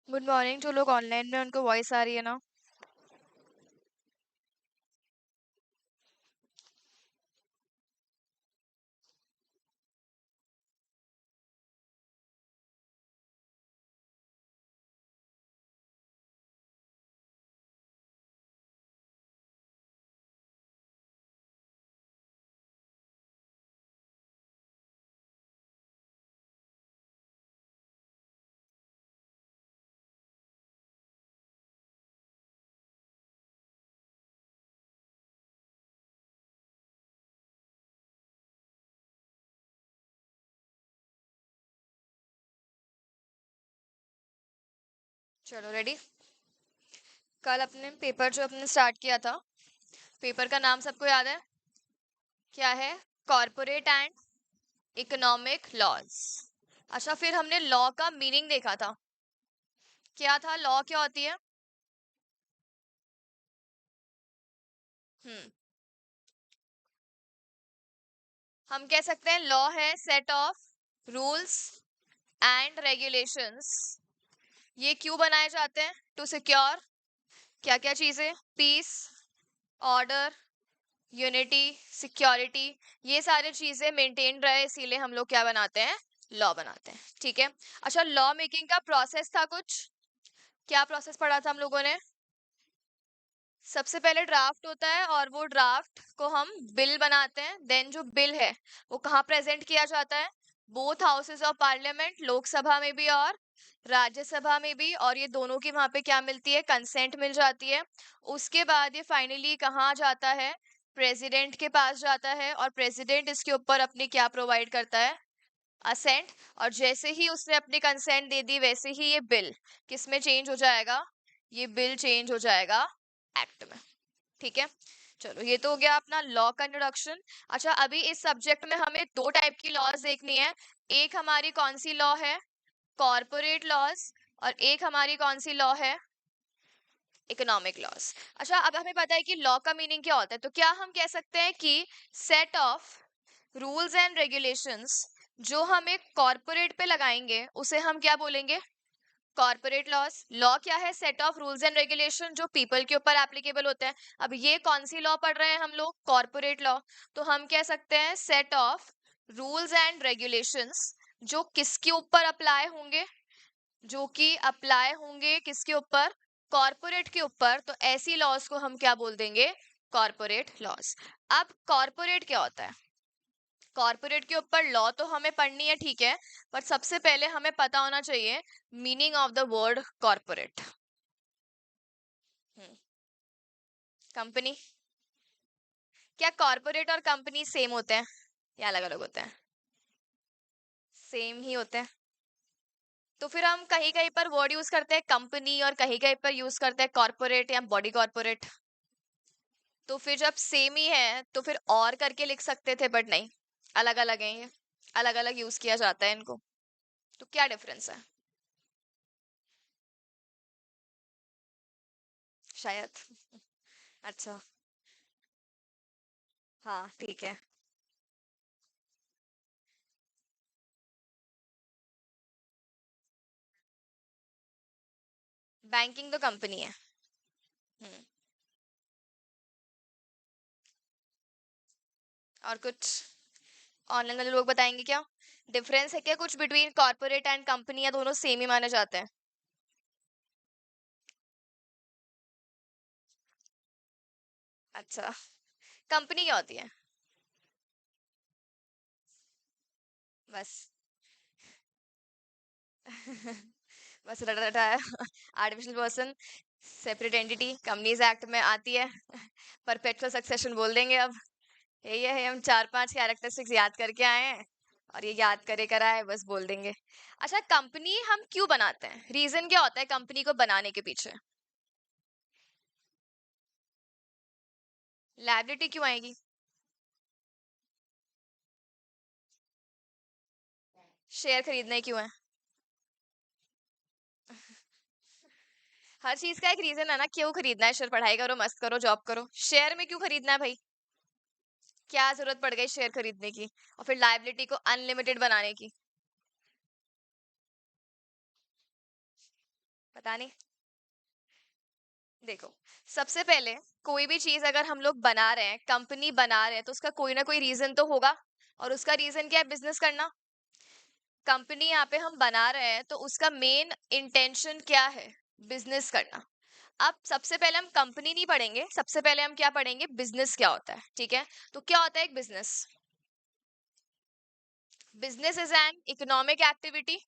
Good morning. जो लोग online में उनको वॉइस आ रही है ना। चलो रेडी। कल अपने पेपर जो अपने स्टार्ट किया था, पेपर का नाम सबको याद है? क्या है? Corporate and economic laws. अच्छा, फिर हमने लॉ का मीनिंग देखा था। क्या था? लॉ क्या होती है? हम्म हम कह सकते हैं लॉ है set of rules and regulations. ये क्यों बनाए जाते हैं? टू सिक्योर क्या क्या चीजें? Peace, order, unity, security. ये सारी चीजें मेंटेन रहे, इसीलिए हम लोग क्या बनाते हैं? लॉ बनाते हैं। ठीक है। अच्छा, लॉ मेकिंग का प्रोसेस था कुछ। क्या प्रोसेस पढ़ा था हम लोगों ने? सबसे पहले ड्राफ्ट होता है और वो ड्राफ्ट को हम बिल बनाते हैं। देन जो बिल है वो कहाँ प्रेजेंट किया जाता है? Both houses of parliament, Lok Sabha में भी और राज्यसभा में भी। और ये दोनों की वहां पे क्या मिलती है? कंसेंट मिल जाती है। उसके बाद ये फाइनली कहाँ जाता है? प्रेसिडेंट के पास जाता है और प्रेसिडेंट इसके ऊपर अपनी क्या प्रोवाइड करता है? असेंट। और जैसे ही उसने अपनी कंसेंट दे दी, वैसे ही ये बिल किस में चेंज हो जाएगा? ये बिल चेंज हो जाएगा एक्ट में। ठीक है। चलो, ये तो हो गया अपना लॉ का इंट्रोडक्शन। अच्छा, अभी इस सब्जेक्ट में हमें दो टाइप की लॉज देखनी है। एक हमारी कौन सी लॉ है? Corporate laws. और एक हमारी कौन सी लॉ है? Economic laws. अच्छा, अब हमें पता है कि लॉ का मीनिंग क्या होता है, तो क्या हम कह सकते हैं कि set of rules and regulations जो हम एक कॉर्पोरेट पे लगाएंगे उसे हम क्या बोलेंगे? Corporate loss. लॉ क्या है? Set of rules and regulation जो पीपल के ऊपर एप्लीकेबल होते हैं। अब ये कौन सी लॉ पढ़ रहे हैं हम लोग? Corporate law. तो हम कह सकते हैं set of rules and regulations जो किसके ऊपर अप्लाई होंगे? जो कि अप्लाई होंगे किसके ऊपर? कॉर्पोरेट के ऊपर। तो ऐसी लॉज को हम क्या बोल देंगे? Corporate laws. अब कॉर्पोरेट क्या होता है? कॉर्पोरेट के ऊपर लॉ तो हमें पढ़नी है, ठीक है, पर सबसे पहले हमें पता होना चाहिए meaning of the word corporate. Company. क्या कॉर्पोरेट और कंपनी सेम होते हैं या अलग अलग होते हैं? सेम ही होते हैं। तो फिर हम कहीं कहीं पर वर्ड यूज करते हैं कंपनी और कहीं कहीं पर यूज करते हैं कॉर्पोरेट या बॉडी कॉर्पोरेट। तो फिर जब सेम ही है तो फिर और करके लिख सकते थे, बट नहीं, अलग अलग है ये। अलग अलग यूज किया जाता है इनको। तो क्या डिफरेंस है? शायद। अच्छा। हाँ, ठीक है। बैंकिंग तो कंपनी है। हम्म और कुछ ऑनलाइन वाले लोग बताएंगे क्या? डिफरेंस है क्या कुछ बिटवीन कॉर्पोरेट एंड कंपनी, या दोनों सेम ही माने जाते हैं? अच्छा, कंपनी क्या होती है? बस। बस रटा रटा है। Artificial person, separate entity, companies act में आती है। परपेचुअल सक्सेशन बोल देंगे अब। यही है, हम चार पांच कैरेक्टरिस्टिक्स याद करके आए हैं और ये याद करे करा है, बस बोल देंगे। अच्छा, कंपनी हम क्यों बनाते हैं? रीजन क्या होता है कंपनी को बनाने के पीछे? लायबिलिटी क्यों आएगी? शेयर खरीदने क्यों है? हर चीज का एक रीजन है ना, क्यों खरीदना है शेयर? पढ़ाई करो, मस्त करो, जॉब करो, शेयर में क्यों खरीदना है भाई? क्या जरूरत पड़ गई शेयर खरीदने की और फिर लायबिलिटी को अनलिमिटेड बनाने की? पता नहीं। देखो, सबसे पहले कोई भी चीज अगर हम लोग बना रहे हैं, कंपनी बना रहे हैं, तो उसका कोई ना कोई रीजन तो होगा। और उसका रीजन क्या है? बिजनेस करना। कंपनी यहाँ पे हम बना रहे हैं तो उसका मेन इंटेंशन क्या है? बिजनेस करना। अब सबसे पहले हम कंपनी नहीं पढ़ेंगे, सबसे पहले हम क्या पढ़ेंगे? बिजनेस क्या होता है। ठीक है, तो क्या होता है एक business? Business is an economic activity.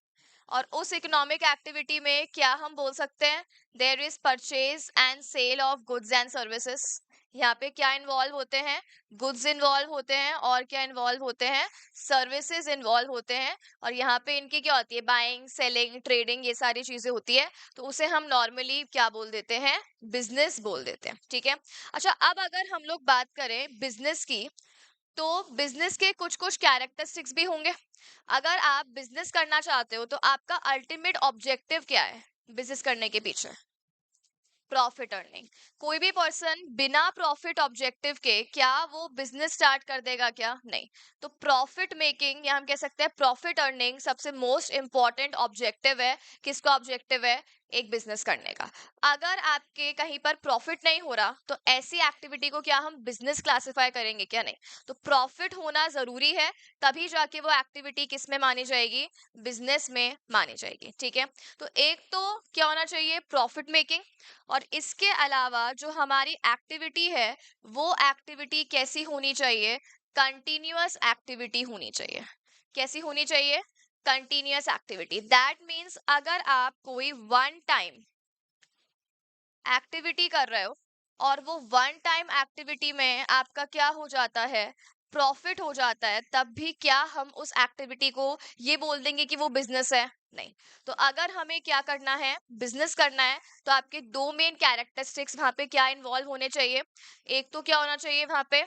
और उस इकोनॉमिक एक्टिविटी में क्या हम बोल सकते हैं? There is purchase and sale of goods and services. यहाँ पे क्या इन्वॉल्व होते हैं? गुड्स इन्वॉल्व होते हैं, और क्या इन्वॉल्व होते हैं? सर्विसेज इन्वॉल्व होते हैं। और यहाँ पे इनकी क्या होती है? बाइंग, सेलिंग, ट्रेडिंग, ये सारी चीजें होती है। तो उसे हम नॉर्मली क्या बोल देते हैं? बिजनेस बोल देते हैं। ठीक है। अच्छा, अब अगर हम लोग बात करें बिजनेस की, तो बिजनेस के कुछ कुछ कैरेक्टरिस्टिक्स भी होंगे। अगर आप बिजनेस करना चाहते हो तो आपका अल्टीमेट ऑब्जेक्टिव क्या है बिजनेस करने के पीछे? Profit earning. कोई भी पर्सन बिना प्रॉफिट ऑब्जेक्टिव के क्या वो बिजनेस स्टार्ट कर देगा? क्या? नहीं। तो प्रॉफिट मेकिंग, या हम कह सकते हैं प्रॉफिट अर्निंग, सबसे मोस्ट इंपॉर्टेंट ऑब्जेक्टिव है। किसका ऑब्जेक्टिव है? एक बिजनेस करने का। अगर आपके कहीं पर प्रॉफिट नहीं हो रहा तो ऐसी एक्टिविटी को क्या हम बिजनेस क्लासिफाई करेंगे? क्या? नहीं। तो प्रॉफिट होना जरूरी है, तभी जाके वो एक्टिविटी किस में मानी जाएगी? बिजनेस में मानी जाएगी। ठीक है। तो एक तो क्या होना चाहिए? Profit making. और इसके अलावा जो हमारी एक्टिविटी है, वो एक्टिविटी कैसी होनी चाहिए? कंटिन्यूअस एक्टिविटी होनी चाहिए। कैसी होनी चाहिए? Continuous activity. दैट मीन्स अगर आप कोई वन टाइम एक्टिविटी कर रहे हो और वो वन टाइम एक्टिविटी में आपका क्या हो जाता है? प्रॉफिट हो जाता है, तब भी क्या हम उस एक्टिविटी को ये बोल देंगे कि वो बिजनेस है? नहीं। तो अगर हमें क्या करना है? बिजनेस करना है, तो आपके दो मेन कैरेक्टरिस्टिक्स वहां पे क्या इन्वॉल्व होने चाहिए? एक तो क्या होना चाहिए वहां पे?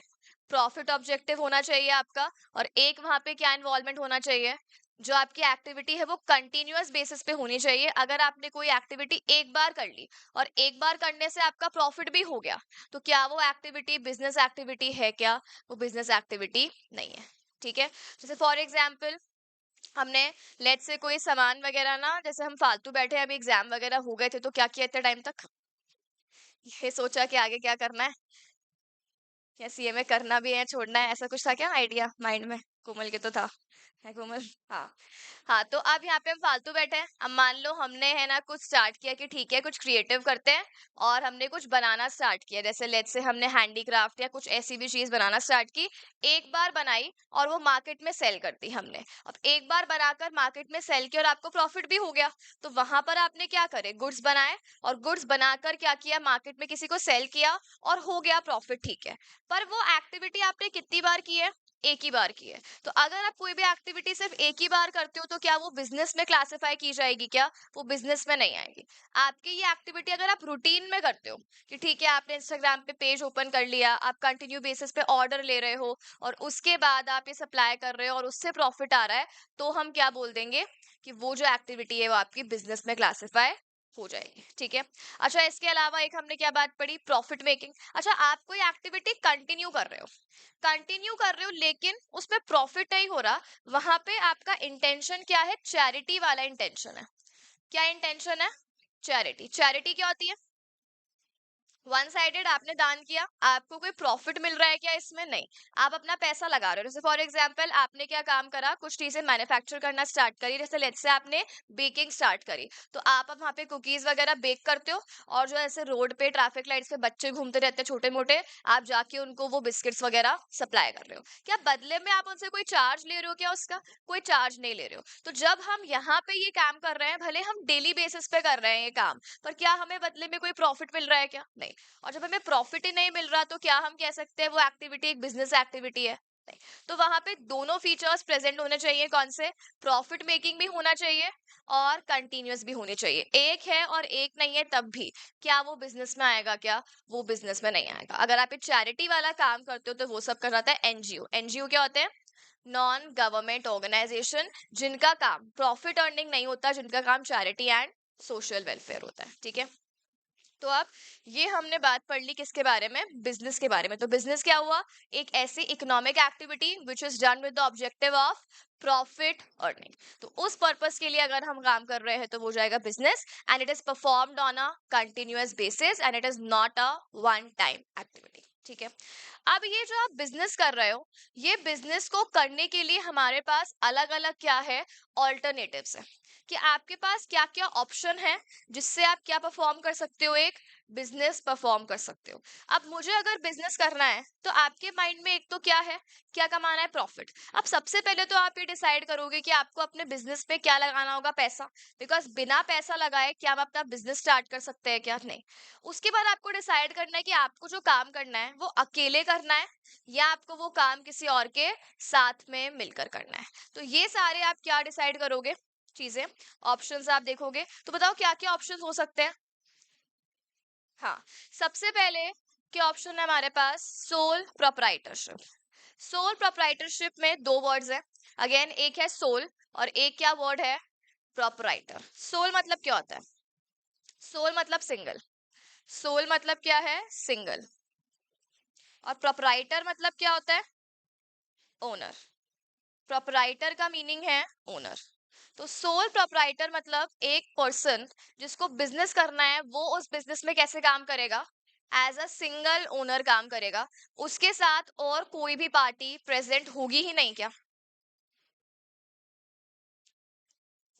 प्रॉफिट ऑब्जेक्टिव होना चाहिए आपका। और एक वहां पे क्या इन्वॉल्वमेंट होना चाहिए? जो आपकी एक्टिविटी है वो कंटिन्यूअस बेसिस पे होनी चाहिए। अगर आपने कोई एक्टिविटी एक बार कर ली और एक बार करने से आपका प्रॉफिट भी हो गया, तो क्या वो एक्टिविटी बिजनेस एक्टिविटी है? क्या वो बिजनेस एक्टिविटी नहीं है। ठीक है। जैसे फॉर एग्जाम्पल, हमने लेट से कोई सामान वगैरह ना, जैसे हम फालतू बैठे अभी एग्जाम वगैरह हो गए थे, तो क्या किया इतने टाइम तक? ये सोचा कि आगे क्या करना है, क्या सीए में करना भी है, छोड़ना है, ऐसा कुछ था क्या आइडिया माइंड में? कोमल के तो था। है कोमल? हाँ। हाँ, तो अब यहाँ पे हम फालतू बैठे हैं। अब मान लो हमने है ना कुछ स्टार्ट किया कि ठीक है कुछ क्रिएटिव करते हैं, और हमने कुछ बनाना स्टार्ट किया, जैसे लेट्स से हमने हैंडीक्राफ्ट या कुछ ऐसी भी चीज बनाना स्टार्ट की। एक बार बनाई और वो मार्केट में सेल कर दी हमने। अब एक बार बनाकर मार्केट में सेल किया और आपको प्रॉफिट भी हो गया, तो वहां पर आपने क्या करे? गुड्स बनाए, और गुड्स बनाकर क्या किया? मार्केट में किसी को सेल किया, और हो गया प्रॉफिट। ठीक है। पर वो एक्टिविटी आपने कितनी बार की है? एक ही बार की है। तो अगर आप कोई भी एक्टिविटी सिर्फ एक ही बार करते हो, तो क्या वो बिजनेस में क्लासिफाई की जाएगी? क्या वो बिजनेस में नहीं आएगी? आपकी ये एक्टिविटी अगर आप रूटीन में करते हो, कि ठीक है आपने इंस्टाग्राम पे पेज ओपन कर लिया, आप कंटिन्यू बेसिस पे ऑर्डर ले रहे हो, और उसके बाद आप ये सप्लाई कर रहे हो और उससे प्रॉफिट आ रहा है, तो हम क्या बोल देंगे? कि वो जो एक्टिविटी है वो आपकी बिजनेस में क्लासिफाई हो जाएगी। ठीक है। अच्छा, इसके अलावा एक हमने क्या बात पढ़ी? Profit making. अच्छा, आप कोई एक्टिविटी कंटिन्यू कर रहे हो, लेकिन उसमें प्रॉफिट नहीं हो रहा, वहां पे आपका इंटेंशन क्या है? चैरिटी वाला इंटेंशन है। क्या इंटेंशन है? चैरिटी। चैरिटी क्या होती है? वन साइडेड आपने दान किया, आपको कोई प्रॉफिट मिल रहा है क्या इसमें? नहीं। आप अपना पैसा लगा रहे हो। जैसे फॉर एग्जांपल, आपने क्या काम करा? कुछ चीजें मैन्युफैक्चर करना स्टार्ट करी, जैसे लेट्स से आपने बेकिंग स्टार्ट करी, तो आप अब वहाँ पे कुकीज वगैरह बेक करते हो, और जो ऐसे रोड पे ट्रैफिक लाइट्स पे बच्चे घूमते रहते हैं छोटे मोटे, आप जाके उनको वो बिस्किट्स वगैरह सप्लाई कर रहे हो। क्या बदले में आप उनसे कोई चार्ज ले रहे हो? क्या उसका कोई चार्ज नहीं ले रहे हो। तो जब हम यहाँ पे ये काम कर रहे हैं, भले हम डेली बेसिस पे कर रहे हैं ये काम, पर क्या हमें बदले में कोई प्रॉफिट मिल रहा है? क्या? नहीं। और जब हमें प्रॉफिट ही नहीं मिल रहा, तो क्या हम कह सकते हैं वो एक्टिविटी एक बिजनेस एक्टिविटी है? नहीं। तो वहां पे दोनों फीचर्स प्रेजेंट होने चाहिए। कौन से? प्रॉफिट मेकिंग भी होना चाहिए, और कंटिन्यूअस भी होनी चाहिए। एक है और एक नहीं है तब भी क्या वो बिजनेस में आएगा? क्या वो बिजनेस में नहीं आएगा। अगर आप एक चैरिटी वाला काम करते हो, तो वो सब कर जाता है एनजीओ। एनजीओ क्या होते हैं? नॉन गवर्नमेंट ऑर्गेनाइजेशन, जिनका काम प्रॉफिट अर्निंग नहीं होता, जिनका काम चैरिटी एंड सोशल वेलफेयर होता है। ठीक है। तो अब ये हमने बात पढ़ ली किसके बारे में, बिजनेस के बारे में। तो बिजनेस क्या हुआ, एक ऐसी economic activity which is done with the objective of profit earning. तो उस पर्पस के लिए अगर हम काम कर रहे हैं तो वो हो जाएगा business, and it is performed on a continuous basis and it is not a one time activity. ठीक है, अब ये जो आप बिजनेस कर रहे हो, ये बिजनेस को करने के लिए हमारे पास अलग अलग क्या है, ऑल्टरनेटिव्स है, कि आपके पास क्या क्या ऑप्शन है जिससे आप क्या परफॉर्म कर सकते हो, एक बिजनेस परफॉर्म कर सकते हो। अब मुझे अगर बिजनेस करना है तो आपके माइंड में एक तो क्या है, क्या कमाना है, प्रॉफिट। अब सबसे पहले तो आप ये डिसाइड करोगे कि आपको अपने बिजनेस पे क्या लगाना होगा, पैसा, बिकॉज बिना पैसा लगाए क्या हम अपना बिजनेस स्टार्ट कर सकते हैं, क्या नहीं। उसके बाद आपको डिसाइड करना है कि आपको जो काम करना है वो अकेले करना है या आपको वो काम किसी और के साथ में मिलकर करना है। तो ये सारे आप क्या डिसाइड करोगे, चीजें, ऑप्शंस आप देखोगे। तो बताओ क्या क्या ऑप्शंस हो सकते हैं। हाँ, सबसे पहले क्या ऑप्शन है हमारे पास, सोल प्रोप्राइटरशिप। सोल प्रोप्राइटरशिप में दो वर्ड्स है, अगेन एक है सोल और एक क्या वर्ड है, प्रोप्राइटर। सोल मतलब क्या होता है, सोल मतलब सिंगल, सोल मतलब क्या है, सिंगल, और प्रोप्राइटर मतलब क्या होता है, ओनर। प्रोप्राइटर का मीनिंग है ओनर। तो सोल प्रोप्राइटर मतलब एक पर्सन जिसको बिजनेस करना है, वो उस बिजनेस में कैसे काम करेगा, एज अ सिंगल ओनर काम करेगा, उसके साथ और कोई भी पार्टी प्रेजेंट होगी ही नहीं क्या,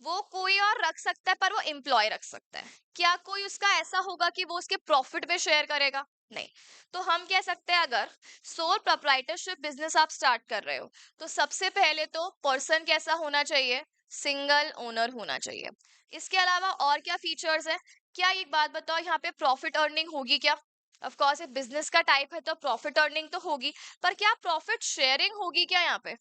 वो कोई और रख सकता है पर वो एम्प्लॉय रख सकता है, क्या कोई उसका ऐसा होगा कि वो उसके प्रॉफिट में शेयर करेगा, नहीं। तो हम कह सकते हैं अगर सोल प्रोप्राइटरशिप बिजनेस आप स्टार्ट कर रहे हो तो सबसे पहले तो पर्सन कैसा होना चाहिए, सिंगल ओनर होना चाहिए। इसके अलावा और क्या फीचर्स है, क्या एक बात बताओ, यहाँ पे प्रॉफिट अर्निंग होगी क्या, ऑफ कोर्स ये बिजनेस का टाइप है तो प्रॉफिट अर्निंग तो होगी, पर क्या प्रॉफिट शेयरिंग होगी क्या यहाँ पे,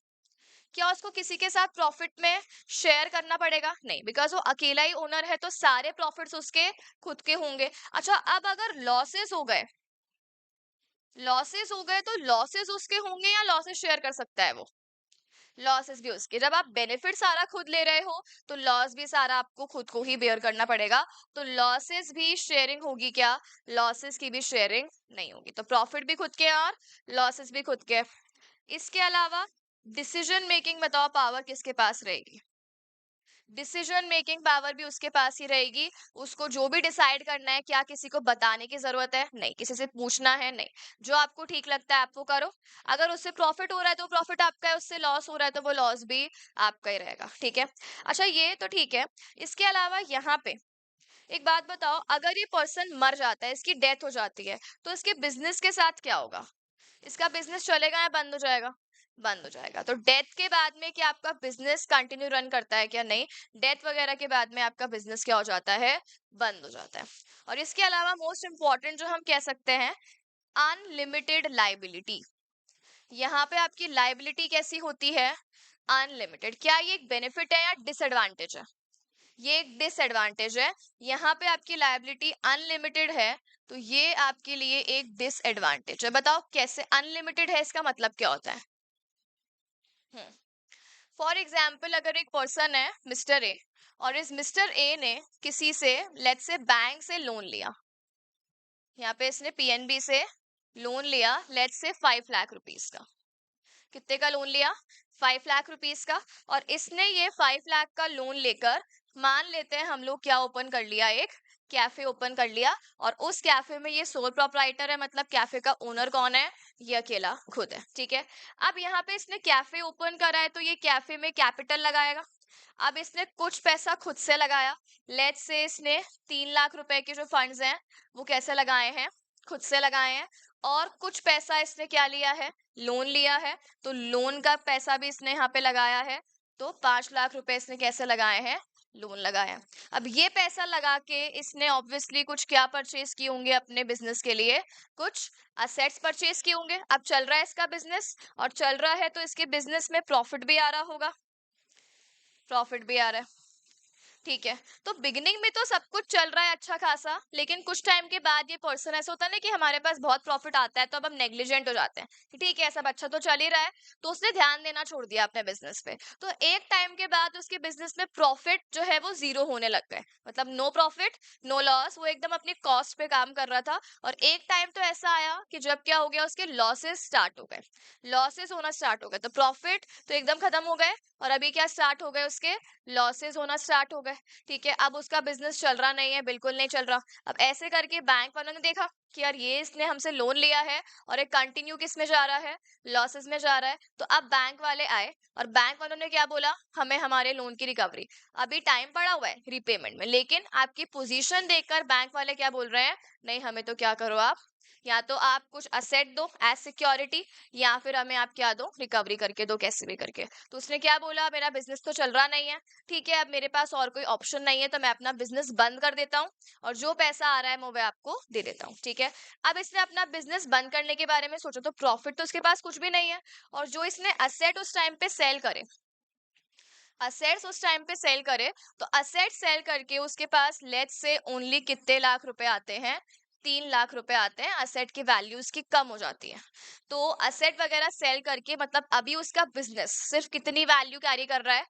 क्या उसको किसी के साथ प्रॉफिट में शेयर करना पड़ेगा, नहीं, बिकॉज वो अकेला ही ओनर है तो सारे प्रॉफिट्स उसके खुद के होंगे। अच्छा, अब अगर लॉसेस हो गए, लॉसेस हो गए तो लॉसेस उसके होंगे या लॉसेस शेयर कर सकता है वो, लॉसेस भी उसके। जब आप बेनिफिट सारा खुद ले रहे हो तो लॉस भी सारा आपको खुद को ही बेयर करना पड़ेगा, तो लॉसेस भी शेयरिंग होगी क्या, लॉसेस की भी शेयरिंग नहीं होगी। तो प्रॉफिट भी खुद के और लॉसेस भी खुद के। इसके अलावा डिसीजन मेकिंग बताओ पावर किसके पास रहेगी, डिसीजन मेकिंग पावर भी उसके पास ही रहेगी। उसको जो भी डिसाइड करना है, क्या किसी को बताने की जरूरत है, नहीं, किसी से पूछना है, नहीं, जो आपको ठीक लगता है आप वो करो। अगर उससे प्रॉफिट हो रहा है तो प्रॉफिट आपका है, उससे लॉस हो रहा है तो वो लॉस भी आपका ही रहेगा। ठीक है, अच्छा ये तो ठीक है। इसके अलावा यहाँ पे एक बात बताओ, अगर ये पर्सन मर जाता है, इसकी डेथ हो जाती है, तो इसके बिजनेस के साथ क्या होगा, इसका बिजनेस चलेगा या बंद हो जाएगा, बंद हो जाएगा। तो डेथ के बाद में क्या आपका बिजनेस कंटिन्यू रन करता है क्या, नहीं, डेथ वगैरह के बाद में आपका बिजनेस क्या हो जाता है, बंद हो जाता है। और इसके अलावा मोस्ट इंपॉर्टेंट जो हम कह सकते हैं, अनलिमिटेड लाइबिलिटी। यहाँ पे आपकी लाइबिलिटी कैसी होती है, अनलिमिटेड। क्या ये एक बेनिफिट है या डिसएडवांटेज है, ये एक डिसएडवांटेज है। यहाँ पे आपकी लायबिलिटी अनलिमिटेड है तो ये आपके लिए एक डिसएडवांटेज है। बताओ कैसे अनलिमिटेड है, इसका मतलब क्या होता है। फॉर एग्जाम्पल अगर एक पर्सन है मिस्टर ए, और इस मिस्टर ए ने किसी से, लेट्स से बैंक से लोन लिया, यहाँ पे इसने पीएनबी से लोन लिया, लेट्स से 5 लाख रुपीस का। कितने का लोन लिया, 5 लाख रुपीस का। और इसने ये 5 लाख का लोन लेकर, मान लेते हैं हम लोग क्या ओपन कर लिया, एक कैफे ओपन कर लिया, और उस कैफे में ये सोल प्रोप्राइटर है, मतलब कैफे का ओनर कौन है, ये अकेला खुद है। ठीक है, अब यहाँ पे इसने कैफे ओपन करा है तो ये कैफे में कैपिटल लगाएगा। अब इसने कुछ पैसा खुद से लगाया, लेट्स से इसने 3 लाख रुपए के जो फंड्स हैं वो कैसे लगाए हैं, खुद से लगाए हैं। और कुछ पैसा इसने क्या लिया है, लोन लिया है, तो लोन का पैसा भी इसने यहाँ पे लगाया है। तो 5 लाख रुपए इसने कैसे लगाए हैं, लोन लगाया। अब ये पैसा लगा के इसने ऑब्वियसली कुछ क्या परचेज किए होंगे अपने बिजनेस के लिए, कुछ असेट्स परचेज किए होंगे। अब चल रहा है इसका बिजनेस, और चल रहा है तो इसके बिजनेस में प्रॉफिट भी आ रहा होगा, प्रॉफिट भी आ रहा है। ठीक है। तो बिगिनिंग में तो सब कुछ चल रहा है अच्छा खासा, लेकिन कुछ टाइम के बाद ये पर्सन ऐसा होता है ना कि हमारे पास बहुत प्रॉफिट आता है तो अब हम नेग्लिजेंट हो जाते हैं कि ठीक है सब अच्छा तो चल ही रहा है, तो उसने ध्यान देना छोड़ दिया अपने बिजनेस पे। तो एक टाइम के बाद उसके बिजनेस में प्रॉफिट जो है वो जीरो होने लग गए, मतलब नो प्रॉफिट नो लॉस, वो एकदम अपनी कॉस्ट पे काम कर रहा था। और एक टाइम तो ऐसा आया कि जब क्या हो गया, उसके लॉसेस स्टार्ट हो गए, लॉसेस होना स्टार्ट हो गए। तो प्रॉफिट तो एकदम खत्म हो गए और अभी क्या स्टार्ट हो गए, उसके लॉसेस होना स्टार्ट हो गए। ठीक है, अब उसका बिजनेस चल रहा नहीं है, बिल्कुल नहीं चल रहा। अब ऐसे करके बैंक वालों ने देखा कि यार ये इसने हमसे लोन लिया है और एक कंटिन्यू किस में जा रहा है, लॉसेस में जा रहा है। तो अब बैंक वाले आए और बैंक वालों ने क्या बोला, हमें हमारे लोन की रिकवरी, अभी टाइम पड़ा हुआ है रिपेमेंट में, लेकिन आपकी पोजीशन देखकर बैंक वाले क्या बोल रहे हैं, नहीं हमें तो क्या करो आप, या तो आप कुछ असेट दो एज सिक्योरिटी, या फिर हमें आप क्या दो, रिकवरी करके दो कैसे भी करके। तो उसने क्या बोला, मेरा बिजनेस तो चल रहा नहीं है, ठीक है अब मेरे पास और कोई ऑप्शन नहीं है, तो मैं अपना बिजनेस बंद कर देता हूँ और जो पैसा आ रहा है मैं आपको दे देता हूँ। ठीक है, अब इसने अपना बिजनेस बंद करने के बारे में सोचा, तो प्रॉफिट तो उसके पास कुछ भी नहीं है, और जो इसने असेट उस टाइम पे सेल करे, असेट्स उस टाइम पे सेल करे, तो असेट सेल करके उसके पास लेट्स से ओनली कितने लाख रुपए आते हैं, 3 लाख रुपए आते हैं, असेट की वैल्यू उसकी कम हो जाती है। तो असेट वगैरह सेल करके मतलब अभी उसका बिजनेस सिर्फ कितनी वैल्यू कैरी कर रहा है,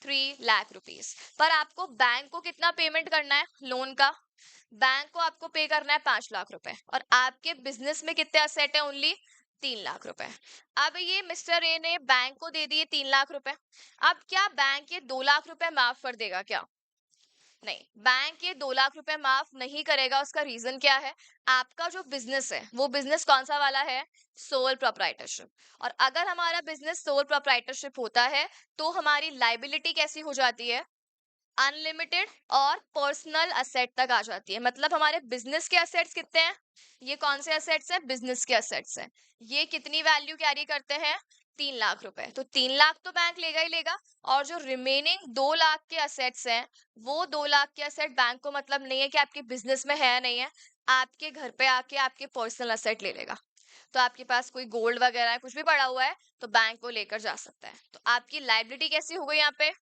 3 लाख रुपीज। पर आपको बैंक को कितना पेमेंट करना है लोन का, बैंक को आपको पे करना है 5 लाख रुपए, और आपके बिजनेस में कितने असेट है, ओनली 3 लाख रुपए। अब ये मिस्टर ए ने बैंक को दे दिए 3 लाख रुपए। अब क्या बैंक ये 2 लाख रुपए माफ कर देगा क्या, नहीं, बैंक ये 2 लाख रुपए माफ नहीं करेगा। उसका रीजन क्या है, आपका जो बिजनेस है वो बिजनेस कौन सा वाला है, सोल प्रोप्राइटरशिप। और अगर हमारा बिजनेस सोल प्रोप्राइटरशिप होता है तो हमारी लाइबिलिटी कैसी हो जाती है, अनलिमिटेड और पर्सनल असेट तक आ जाती है। मतलब हमारे बिजनेस के असेट्स कितने हैं, ये कौन से असेट्स हैं, बिजनेस के असेट्स हैं, ये कितनी वैल्यू कैरी करते हैं, 3 लाख रुपए। तो 3 लाख तो बैंक लेगा ही लेगा, और जो रिमेनिंग 2 लाख के असेट्स हैं, वो 2 लाख के असेट बैंक को मतलब नहीं है कि आपके बिजनेस में है नहीं है, आपके घर पे आके आपके पर्सनल असेट ले लेगा। तो आपके पास कोई गोल्ड वगैरह है, कुछ भी पड़ा हुआ है, तो बैंक को लेकर जा सकता है। तो आपकी लाइबिलिटी कैसी हो गई यहाँ पे,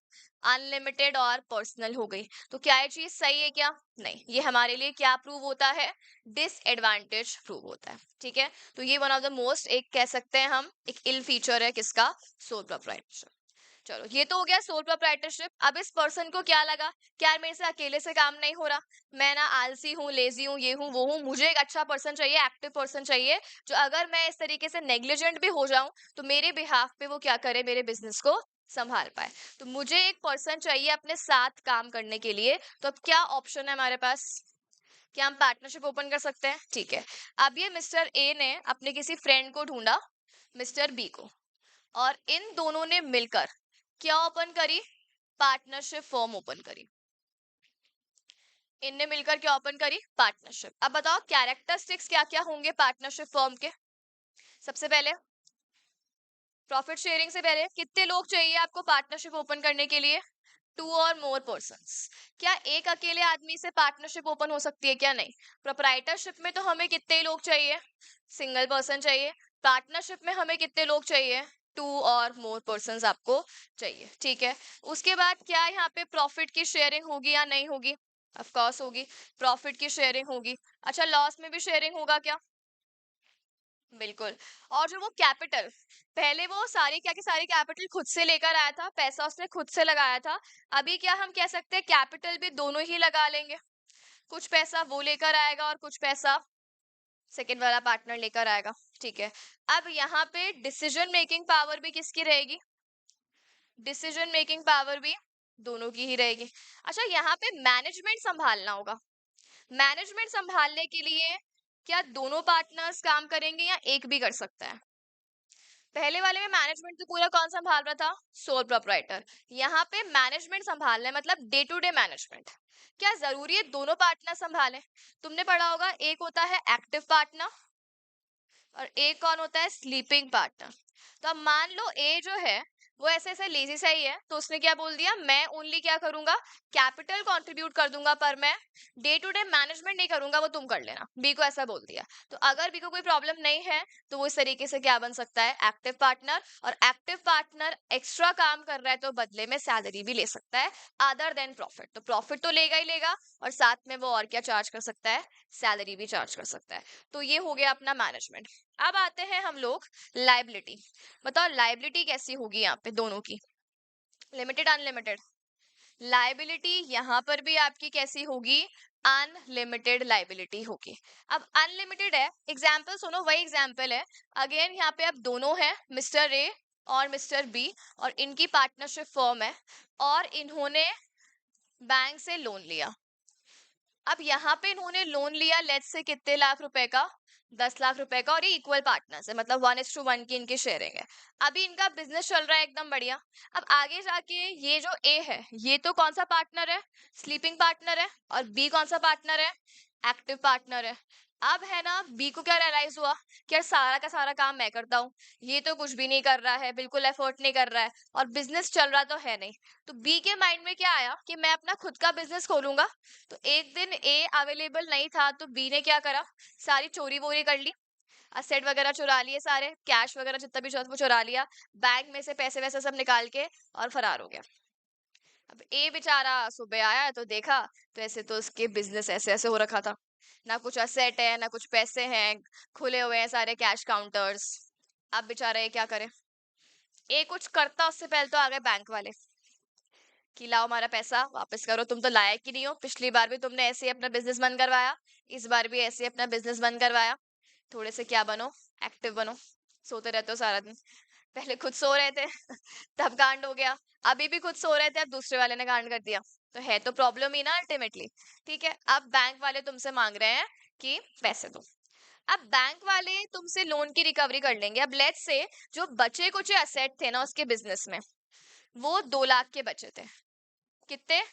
अनलिमिटेड और पर्सनल हो गई। तो क्या ये चीज सही है क्या, नहीं, ये हमारे लिए क्या प्रूव होता है, डिसएडवांटेज प्रूव होता है। ठीक है, तो ये वन ऑफ द मोस्ट, एक कह सकते हैं हम, एक इल फीचर है किसका, सोल प्रोप्राइटरशिप। चलो ये तो हो गया सोल प्रोप्राइटरशिप। अब इस पर्सन को क्या लगा कि यार मेरे से अकेले से काम नहीं हो रहा, मैं ना आलसी हूँ, लेजी हूँ, ये हूँ वो हूँ, मुझे एक अच्छा पर्सन चाहिए, एक्टिव पर्सन चाहिए, जो अगर मैं इस तरीके से नेग्लिजेंट भी हो जाऊं तो मेरे बिहाफ पे वो क्या करे, मेरे बिजनेस को संभाल पाए। तो मुझे एक पर्सन चाहिए अपने साथ काम करने के लिए। तो अब क्या ऑप्शन है हमारे पास, क्या हम पार्टनरशिप ओपन कर सकते हैं, ठीक है। अब ये मिस्टर ए ने अपने किसी फ्रेंड को ढूंढा, मिस्टर बी को, और इन दोनों ने मिलकर क्या ओपन करी, पार्टनरशिप फॉर्म ओपन करी। इनने मिलकर क्या ओपन करी, पार्टनरशिप। अब बताओ कैरेक्टरिस्टिक्स क्या क्या होंगे पार्टनरशिप फॉर्म के। सबसे पहले प्रॉफिट शेयरिंग से पहले कितने लोग चाहिए आपको पार्टनरशिप ओपन करने के लिए, 2 और मोर पर्सन्स। क्या एक अकेले आदमी से पार्टनरशिप ओपन हो सकती है क्या, नहीं। प्रोप्राइटरशिप में तो हमें कितने लोग चाहिए, सिंगल पर्सन चाहिए। पार्टनरशिप में हमें कितने लोग चाहिए, 2 और मोर पर्सन्स आपको चाहिए। ठीक है, उसके बाद क्या यहाँ पे प्रॉफिट की शेयरिंग होगी या नहीं होगी, ऑफ कोर्स होगी, प्रॉफिट की शेयरिंग होगी। अच्छा लॉस में भी शेयरिंग होगा क्या, बिल्कुल। और जो वो कैपिटल, पहले वो सारी क्या की सारी कैपिटल खुद से लेकर आया था, पैसा उसने खुद से लगाया था। अभी क्या हम कह सकते हैं, कैपिटल भी दोनों ही लगा लेंगे, कुछ पैसा वो लेकर आएगा और कुछ पैसा सेकंड वाला पार्टनर लेकर आएगा। ठीक है, अब यहाँ पे डिसीजन मेकिंग पावर भी किसकी रहेगी, डिसीजन मेकिंग पावर भी दोनों की ही रहेगी। अच्छा यहाँ पे मैनेजमेंट संभालना होगा, मैनेजमेंट संभालने के लिए क्या दोनों पार्टनर्स काम करेंगे या एक भी कर सकता है। पहले वाले में मैनेजमेंट तो पूरा कौन संभाल रहा था, सोल प्रोप्राइटर। यहाँ पे मैनेजमेंट संभालना है, मतलब डे टू डे मैनेजमेंट। क्या जरूरी है दोनों पार्टनर संभालें, तुमने पढ़ा होगा एक होता है एक्टिव पार्टनर और एक कौन होता है, स्लीपिंग पार्टनर। तो अब मान लो ए जो है वो ऐसे ऐसे लेजी सा ही है, तो उसने क्या बोल दिया, मैं ओनली क्या करूंगा, कैपिटल कंट्रीब्यूट कर दूंगा, पर मैं डे टू डे मैनेजमेंट नहीं करूंगा, वो तुम कर लेना। बी को ऐसा बोल दिया। तो अगर बी को कोई प्रॉब्लम नहीं है तो वो इस तरीके से क्या बन सकता है, एक्टिव पार्टनर। और एक्टिव पार्टनर एक्स्ट्रा काम कर रहा है तो बदले में सैलरी भी ले सकता है, अदर देन प्रॉफिट। तो प्रॉफिट तो लेगा ही लेगा, और साथ में वो और क्या चार्ज कर सकता है, सैलरी भी चार्ज कर सकता है। तो ये हो गया अपना मैनेजमेंट। अब आते हैं हम लोग लाइबिलिटी। बताओ लाइबिलिटी कैसी होगी यहाँ पे दोनों की, लिमिटेड अनलिमिटेड। लाइबिलिटी यहाँ पर भी आपकी कैसी होगी, अनलिमिटेड लाइबिलिटी होगी। अब अनलिमिटेड है, एग्जाम्पल सुनो, वही एग्जाम्पल है। अगेन यहाँ पे अब दोनों हैं, मिस्टर ए और मिस्टर बी, और इनकी पार्टनरशिप फर्म है, और इन्होंने बैंक से लोन लिया। अब यहाँ पे इन्होंने लोन लिया, लेट्स से कितने लाख रुपए का, 10 लाख रुपए का, और ये इक्वल पार्टनर्स है, मतलब 1:1 की इनकी शेयरिंग है। अभी इनका बिजनेस चल रहा है एकदम बढ़िया। अब आगे जाके ये जो ए है, ये तो कौन सा पार्टनर है, स्लीपिंग पार्टनर है, और बी कौन सा पार्टनर है, एक्टिव पार्टनर है। अब है ना, बी को क्या रियलाइज हुआ कि यार सारा का सारा काम मैं करता हूँ, ये तो कुछ भी नहीं कर रहा है, बिल्कुल एफर्ट नहीं कर रहा है, और बिजनेस चल रहा तो है नहीं। तो बी के माइंड में क्या आया कि मैं अपना खुद का बिजनेस खोलूंगा। तो एक दिन ए अवेलेबल नहीं था, तो बी ने क्या करा, सारी चोरी वोरी कर ली, असेट वगैरह चुरा लिए, सारे कैश वगैरह जितना भी वो चुरा लिया, बैंक में से पैसे वैसे सब निकाल के और फरार हो गया। अब ए बेचारा सुबह आया तो देखा, तो ऐसे तो उसके बिजनेस ऐसे ऐसे हो रखा था, ना कुछ असेट है ना कुछ पैसे हैं, खुले हुए हैं सारे कैश काउंटर्स। अब बेचारा ये क्या करे, ए कुछ करता उससे पहले तो आ गए बैंक वाले कि लाओ हमारा पैसा वापस करो, तुम तो लायक ही नहीं हो, पिछली बार भी तुमने ऐसे ही अपना बिजनेस बंद करवाया, इस बार भी ऐसे ही अपना बिजनेस बंद करवाया। थोड़े से क्या बनो, एक्टिव बनो, सोते रहते हो सारा दिन। पहले खुद सो रहे थे तब कांड हो गया, अभी भी खुद सो रहे थे, अब दूसरे वाले ने कांड कर दिया। तो है तो प्रॉब्लम ही ना अल्टीमेटली। ठीक है, अब बैंक वाले तुमसे मांग रहे हैं कि पैसे दो। अब बैंक वाले तुमसे लोन की रिकवरी कर लेंगे। अब लेट्स से जो बचे कुछ असेट थे ना उसके बिजनेस में, वो 2 लाख के बचे थे। कितने,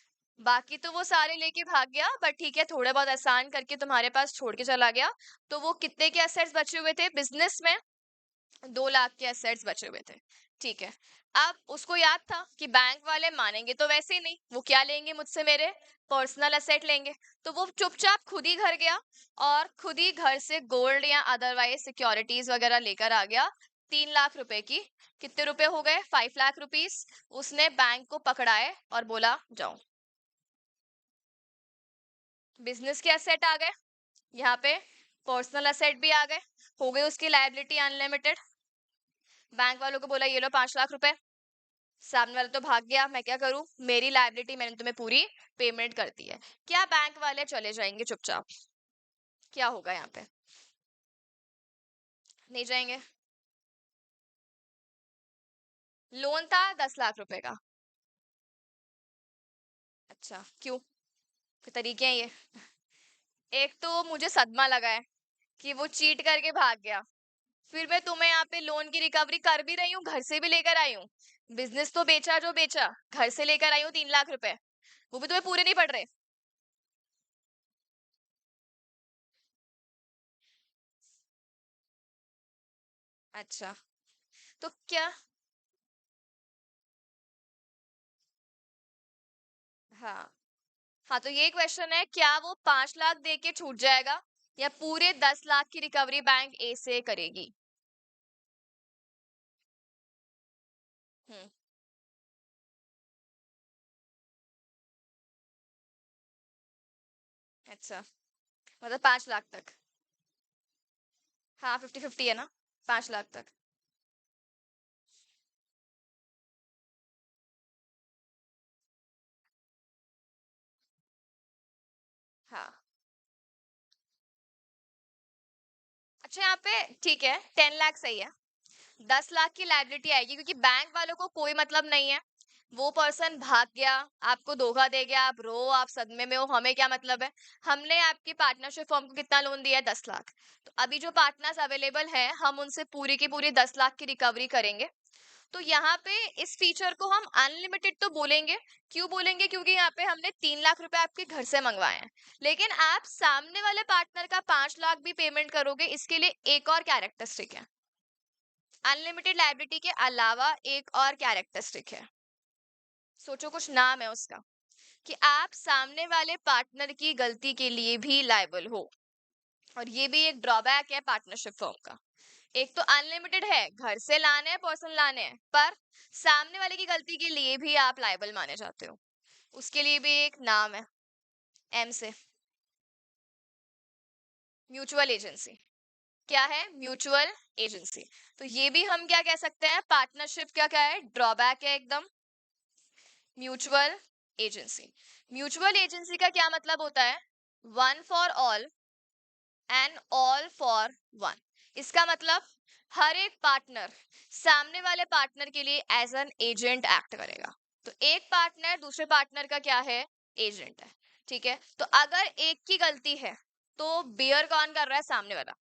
बाकी तो वो सारे लेके भाग गया, बट ठीक है थोड़े बहुत एहसान करके तुम्हारे पास छोड़ के चला गया। तो वो कितने के एसेट्स बचे हुए थे बिजनेस में, 2 लाख के एसेट्स बचे हुए थे। ठीक है, अब उसको याद था कि बैंक वाले मानेंगे तो वैसे ही नहीं, वो क्या लेंगे मुझसे, मेरे पर्सनल एसेट लेंगे। तो वो चुपचाप खुद ही घर गया, और खुद ही घर से गोल्ड या अदरवाइज सिक्योरिटीज वगैरह लेकर आ गया, 3 लाख रुपए की। कितने रुपए हो गए, 5 लाख रुपीस। उसने बैंक को पकड़ाए और बोला जाओ। बिजनेस के एसेट आ गए यहाँ पे, पर्सनल एसेट भी आ गए, हो गई उसकी लायबिलिटी अनलिमिटेड। बैंक वालों को बोला ये लो 5 लाख रुपए, सामने वाला तो भाग गया, मैं क्या करूं, मेरी लायबिलिटी मैंने तुम्हें पूरी पेमेंट कर दी है। क्या बैंक वाले चले जाएंगे चुपचाप, क्या होगा यहाँ पे, नहीं जाएंगे। लोन था 10 लाख रुपए का। अच्छा क्यों, कोई तरीके हैं ये। एक तो मुझे सदमा लगा है कि वो चीट करके भाग गया, फिर मैं तुम्हें यहाँ पे लोन की रिकवरी कर भी रही हूँ, घर से भी लेकर आई हूँ, बिजनेस तो बेचा जो बेचा, घर से लेकर आई हूँ 3 लाख रुपए, वो भी तुम्हें पूरे नहीं पड़ रहे। अच्छा, तो क्या, हाँ हाँ, तो ये क्वेश्चन है, क्या वो 5 लाख दे के छूट जाएगा, या पूरे 10 लाख की रिकवरी बैंक ए से करेगी। हम्म। अच्छा, मतलब 5 लाख तक। हाँ 50-50 है ना, 5 लाख तक। हाँ, अच्छा यहाँ पे ठीक है, 10 लाख सही है, 10 लाख की लाइबिलिटी आएगी, क्योंकि बैंक वालों को कोई मतलब नहीं है, वो पर्सन भाग गया, आपको धोखा दे गया, आप रो, आप सदमे में हो, हमें क्या मतलब है। हमने आपकी पार्टनरशिप फर्म को कितना लोन दिया है, 10 लाख। तो अभी जो पार्टनर्स अवेलेबल हैं, हम उनसे पूरी की पूरी 10 लाख की रिकवरी करेंगे। तो यहाँ पे इस फीचर को हम अनलिमिटेड तो बोलेंगे। क्यों बोलेंगे, क्योंकि यहाँ पे हमने 3 लाख रुपए आपके घर से मंगवाए हैं, लेकिन आप सामने वाले पार्टनर का 5 लाख भी पेमेंट करोगे, इसके लिए एक और कैरेक्टरिस्टिक है। अनलिमिटेड लायबिलिटी के अलावा एक और कैरेक्टरिस्टिक है, सोचो कुछ नाम है उसका, कि आप सामने वाले पार्टनर की गलती के लिए भी लायबल हो। और ये भी एक ड्रॉबैक है पार्टनरशिप फॉर्म का। एक तो अनलिमिटेड है, घर से लाने हैं, पर्सन लाने हैं, पर सामने वाले की गलती के लिए भी आप लायबल माने जाते हो। उसके लिए भी एक नाम है, एम से, म्यूचुअल एजेंसी। क्या है? Mutual agency. तो ये भी हम क्या कह सकते हैं, पार्टनरशिप क्या क्या है, ड्रॉबैक है एकदम, म्यूचुअल एजेंसी। म्यूचुअल एजेंसी का क्या मतलब होता है? One for all and all for one. इसका मतलब हर एक पार्टनर सामने वाले पार्टनर के लिए एज एन एजेंट एक्ट करेगा। तो एक पार्टनर दूसरे पार्टनर का क्या है? एजेंट है। ठीक है, तो अगर एक की गलती है तो बियर कौन कर रहा है? सामने वाला।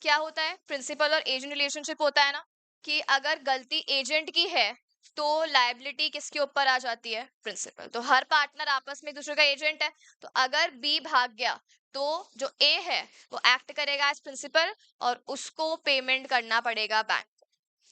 क्या होता है? प्रिंसिपल और एजेंट रिलेशनशिप होता है ना, कि अगर गलती एजेंट की है तो लायबिलिटी किसके ऊपर आ जाती है? प्रिंसिपल। तो हर पार्टनर आपस में एक दूसरे का एजेंट है। तो अगर बी भाग गया तो जो ए है वो एक्ट करेगा एज प्रिंसिपल और उसको पेमेंट करना पड़ेगा बैंक।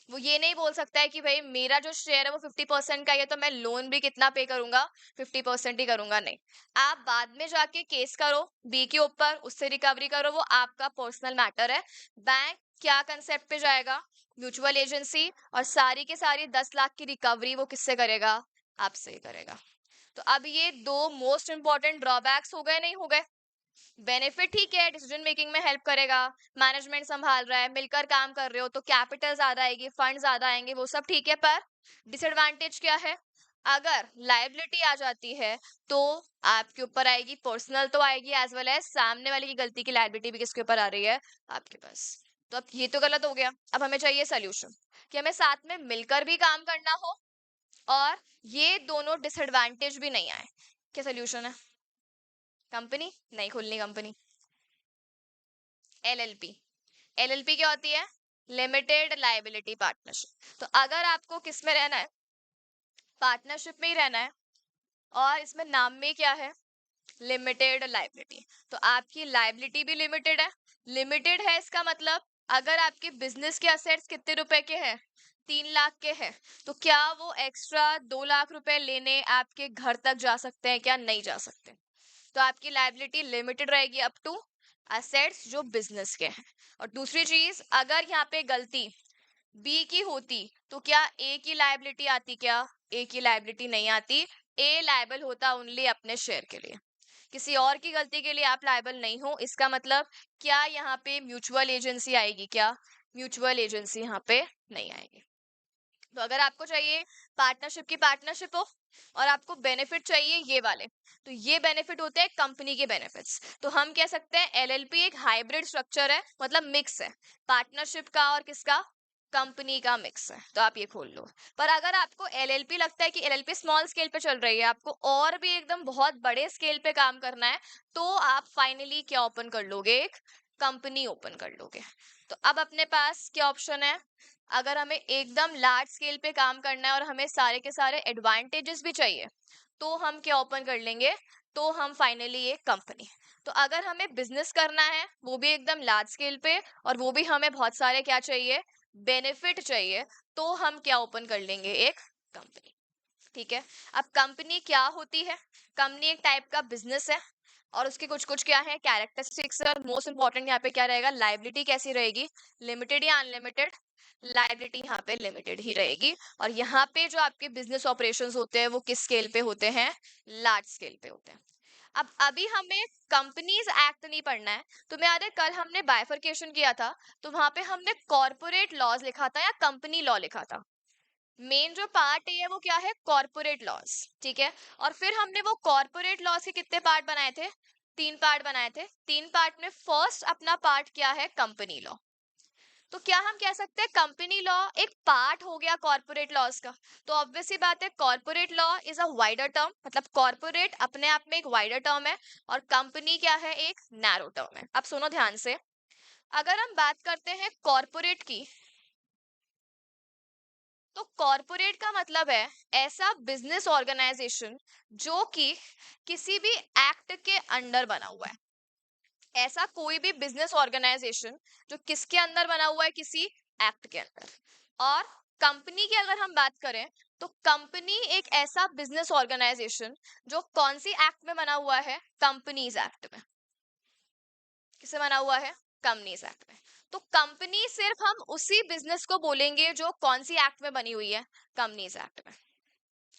वो ये नहीं बोल सकता है कि भाई मेरा जो शेयर है वो 50% का ही है तो मैं लोन भी कितना पे करूंगा? 50% ही करूंगा। नहीं, आप बाद में जाके केस करो बी के ऊपर, उससे रिकवरी करो, वो आपका पर्सनल मैटर है। बैंक क्या कंसेप्ट पे जाएगा? Mutual agency. और सारी के सारी 10 लाख की रिकवरी वो किससे करेगा? आपसे ही करेगा। तो अब ये दो मोस्ट इंपॉर्टेंट ड्रॉबैक्स हो गए, नहीं हो गए? बेनिफिट ठीक है, डिसीजन मेकिंग में हेल्प करेगा, मैनेजमेंट संभाल रहा है, मिलकर काम कर रहे हो तो कैपिटल ज्यादा आएगी, फंड ज्यादा आएंगे, वो सब ठीक है। पर डिसएडवांटेज क्या है? अगर लायबिलिटी आ जाती है तो आपके ऊपर आएगी, पर्सनल तो आएगी, एज वेल एज सामने वाले की गलती की लायबिलिटी भी किसके ऊपर आ रही है? आपके पास। तो अब ये तो गलत हो गया। अब हमें चाहिए सोल्यूशन, कि हमें साथ में मिलकर भी काम करना हो और ये दोनों डिसएडवांटेज भी नहीं आए। क्या सोल्यूशन है? कंपनी नहीं खोलनी, कंपनी एलएलपी। एलएलपी क्या होती है? Limited liability partnership. तो अगर आपको किस में रहना है? पार्टनरशिप में ही रहना है, और इसमें नाम में क्या है? Limited liability. तो आपकी लायबिलिटी भी लिमिटेड है। लिमिटेड है इसका मतलब अगर आपके बिजनेस के असेट्स कितने रुपए के हैं? 3 लाख के हैं, तो क्या वो एक्स्ट्रा 2 लाख रुपए लेने आपके घर तक जा सकते हैं? क्या नहीं जा सकते? तो आपकी लायबिलिटी लिमिटेड रहेगी अप टू असेट्स जो बिजनेस के हैं। और दूसरी चीज, अगर यहाँ पे गलती बी की होती तो क्या ए की लायबिलिटी आती? क्या ए की लायबिलिटी नहीं आती। ए लायबल होता ओनली अपने शेयर के लिए, किसी और की गलती के लिए आप लायबल नहीं हो। इसका मतलब क्या यहाँ पे म्यूचुअल एजेंसी आएगी? क्या म्यूचुअल एजेंसी यहाँ पे नहीं आएगी। तो अगर आपको चाहिए पार्टनरशिप की पार्टनरशिप हो और आपको बेनिफिट चाहिए ये वाले, तो ये बेनिफिट होते हैं कंपनी के बेनिफिट्स। तो हम कह सकते हैं एलएलपी एक हाइब्रिड स्ट्रक्चर है, मतलब मिक्स है पार्टनरशिप का और किसका? कंपनी का मिक्स है। तो आप ये खोल लो। पर अगर आपको एलएलपी लगता है कि एलएलपी स्मॉल स्केल पे चल रही है, आपको और भी एकदम बहुत बड़े स्केल पे काम करना है, तो आप फाइनली क्या ओपन कर लोगे? एक कंपनी ओपन कर लोगे। तो अब अपने पास क्या ऑप्शन है? अगर हमें एकदम लार्ज स्केल पे काम करना है और हमें सारे के सारे एडवांटेजेस भी चाहिए, तो हम क्या ओपन कर लेंगे? तो हम फाइनली एक कंपनी। तो अगर हमें बिजनेस करना है वो भी एकदम लार्ज स्केल पे, और वो भी हमें बहुत सारे क्या चाहिए? बेनिफिट चाहिए, तो हम क्या ओपन कर लेंगे? एक कंपनी। ठीक है, अब कंपनी क्या होती है? कंपनी एक टाइप का बिजनेस है और उसके कुछ कुछ क्या है? कैरेक्टरिस्टिक्स। और मोस्ट इंपॉर्टेंट यहाँ पे क्या रहेगा? लायबिलिटी कैसी रहेगी? लिमिटेड या अनलिमिटेड? लायबिलिटी यहाँ पे लिमिटेड ही रहेगी। और यहाँ पे जो आपके बिजनेस ऑपरेशंस होते हैं वो किस स्केल पे होते हैं? लार्ज स्केल पे होते हैं। अब अभी हमें कंपनीज एक्ट नहीं पढ़ना है। तुम्हें याद है कल हमने बाइफरकेशन किया था, तो वहां पे हमने कॉर्पोरेट लॉज लिखा था या कंपनी लॉ लिखा था? मेन जो पार्ट है वो क्या है? Corporate laws. ठीक है, और फिर हमने वो कॉर्पोरेट लॉज के कितने पार्ट बनाए थे? 3 पार्ट बनाए थे। 3 पार्ट में फर्स्ट अपना पार्ट क्या है? Company law. तो क्या हम कह सकते हैं कंपनी लॉ एक पार्ट हो गया कॉर्पोरेट लॉज का? तो ऑब्वियस सी बात है, corporate law is a wider term, मतलब कॉर्पोरेट अपने आप में एक वाइडर टर्म है और कंपनी क्या है? एक नैरो टर्म है। अब सुनो ध्यान से, अगर हम बात करते हैं कॉर्पोरेट की, तो कॉर्पोरेट का मतलब है ऐसा बिजनेस ऑर्गेनाइजेशन जो कि किसी भी एक्ट के अंडर बना हुआ है। ऐसा कोई भी बिजनेस ऑर्गेनाइजेशन जो किसके अंदर बना हुआ है? किसी एक्ट के अंदर। और कंपनी की अगर हम बात करें तो कंपनी एक ऐसा बिजनेस ऑर्गेनाइजेशन जो कौन सी एक्ट में बना हुआ है, कंपनीज एक्ट में। किससे बना हुआ है, कंपनीज एक्ट में। तो कंपनी सिर्फ हम उसी बिजनेस को बोलेंगे जो कौन सी एक्ट में बनी हुई है, कंपनीज एक्ट में।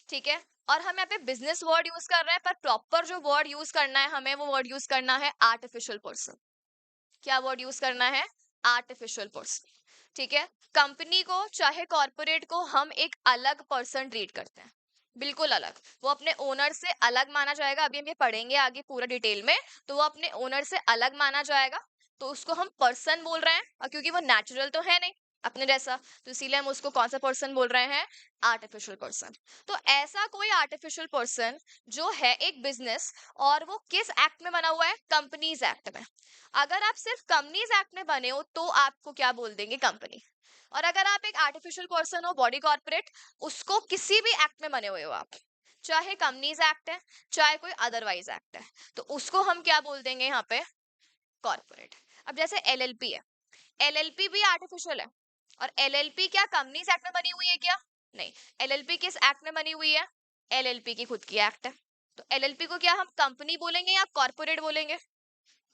ठीक है, और हम यहाँ पे बिजनेस वर्ड यूज कर रहे हैं, पर प्रॉपर जो वर्ड यूज करना है हमें, वो वर्ड यूज करना है आर्टिफिशियल पर्सन। क्या वर्ड यूज करना है, आर्टिफिशियल पर्सन। ठीक है, कंपनी को चाहे कॉर्पोरेट को हम एक अलग पर्सन ट्रीट करते हैं, बिल्कुल अलग। वो अपने ओनर से अलग माना जाएगा, अभी हम ये पढ़ेंगे आगे पूरा डिटेल में। तो वो अपने ओनर से अलग माना जाएगा, तो उसको हम पर्सन बोल रहे हैं, और क्योंकि वो नेचुरल तो है नहीं अपने जैसा, तो इसीलिए हम उसको कौन सा पर्सन बोल रहे हैं, आर्टिफिशियल पर्सन। तो ऐसा कोई आर्टिफिशियल पर्सन जो है एक बिजनेस, और वो किस एक्ट में बना हुआ है, कंपनीज एक्ट में। अगर आप सिर्फ कंपनीज एक्ट में बने हो तो आपको क्या बोल देंगे, कंपनी। और अगर आप एक आर्टिफिशियल पर्सन हो, बॉडी कॉर्पोरेट, उसको किसी भी एक्ट में बने हुए हो आप, चाहे कंपनीज एक्ट है चाहे कोई अदरवाइज एक्ट है, तो उसको हम क्या बोल देंगे यहाँ पे, कॉर्पोरेट। अब जैसे एलएलपी है, एलएलपी भी आर्टिफिशियल है, और एलएलपी क्या कंपनीज एक्ट में बनी हुई है क्या, नहीं। एलएलपी किस एक्ट में बनी हुई है, एलएलपी की खुद की एक्ट है। तो एलएलपी को क्या हम कंपनी बोलेंगे या कॉर्पोरेट बोलेंगे,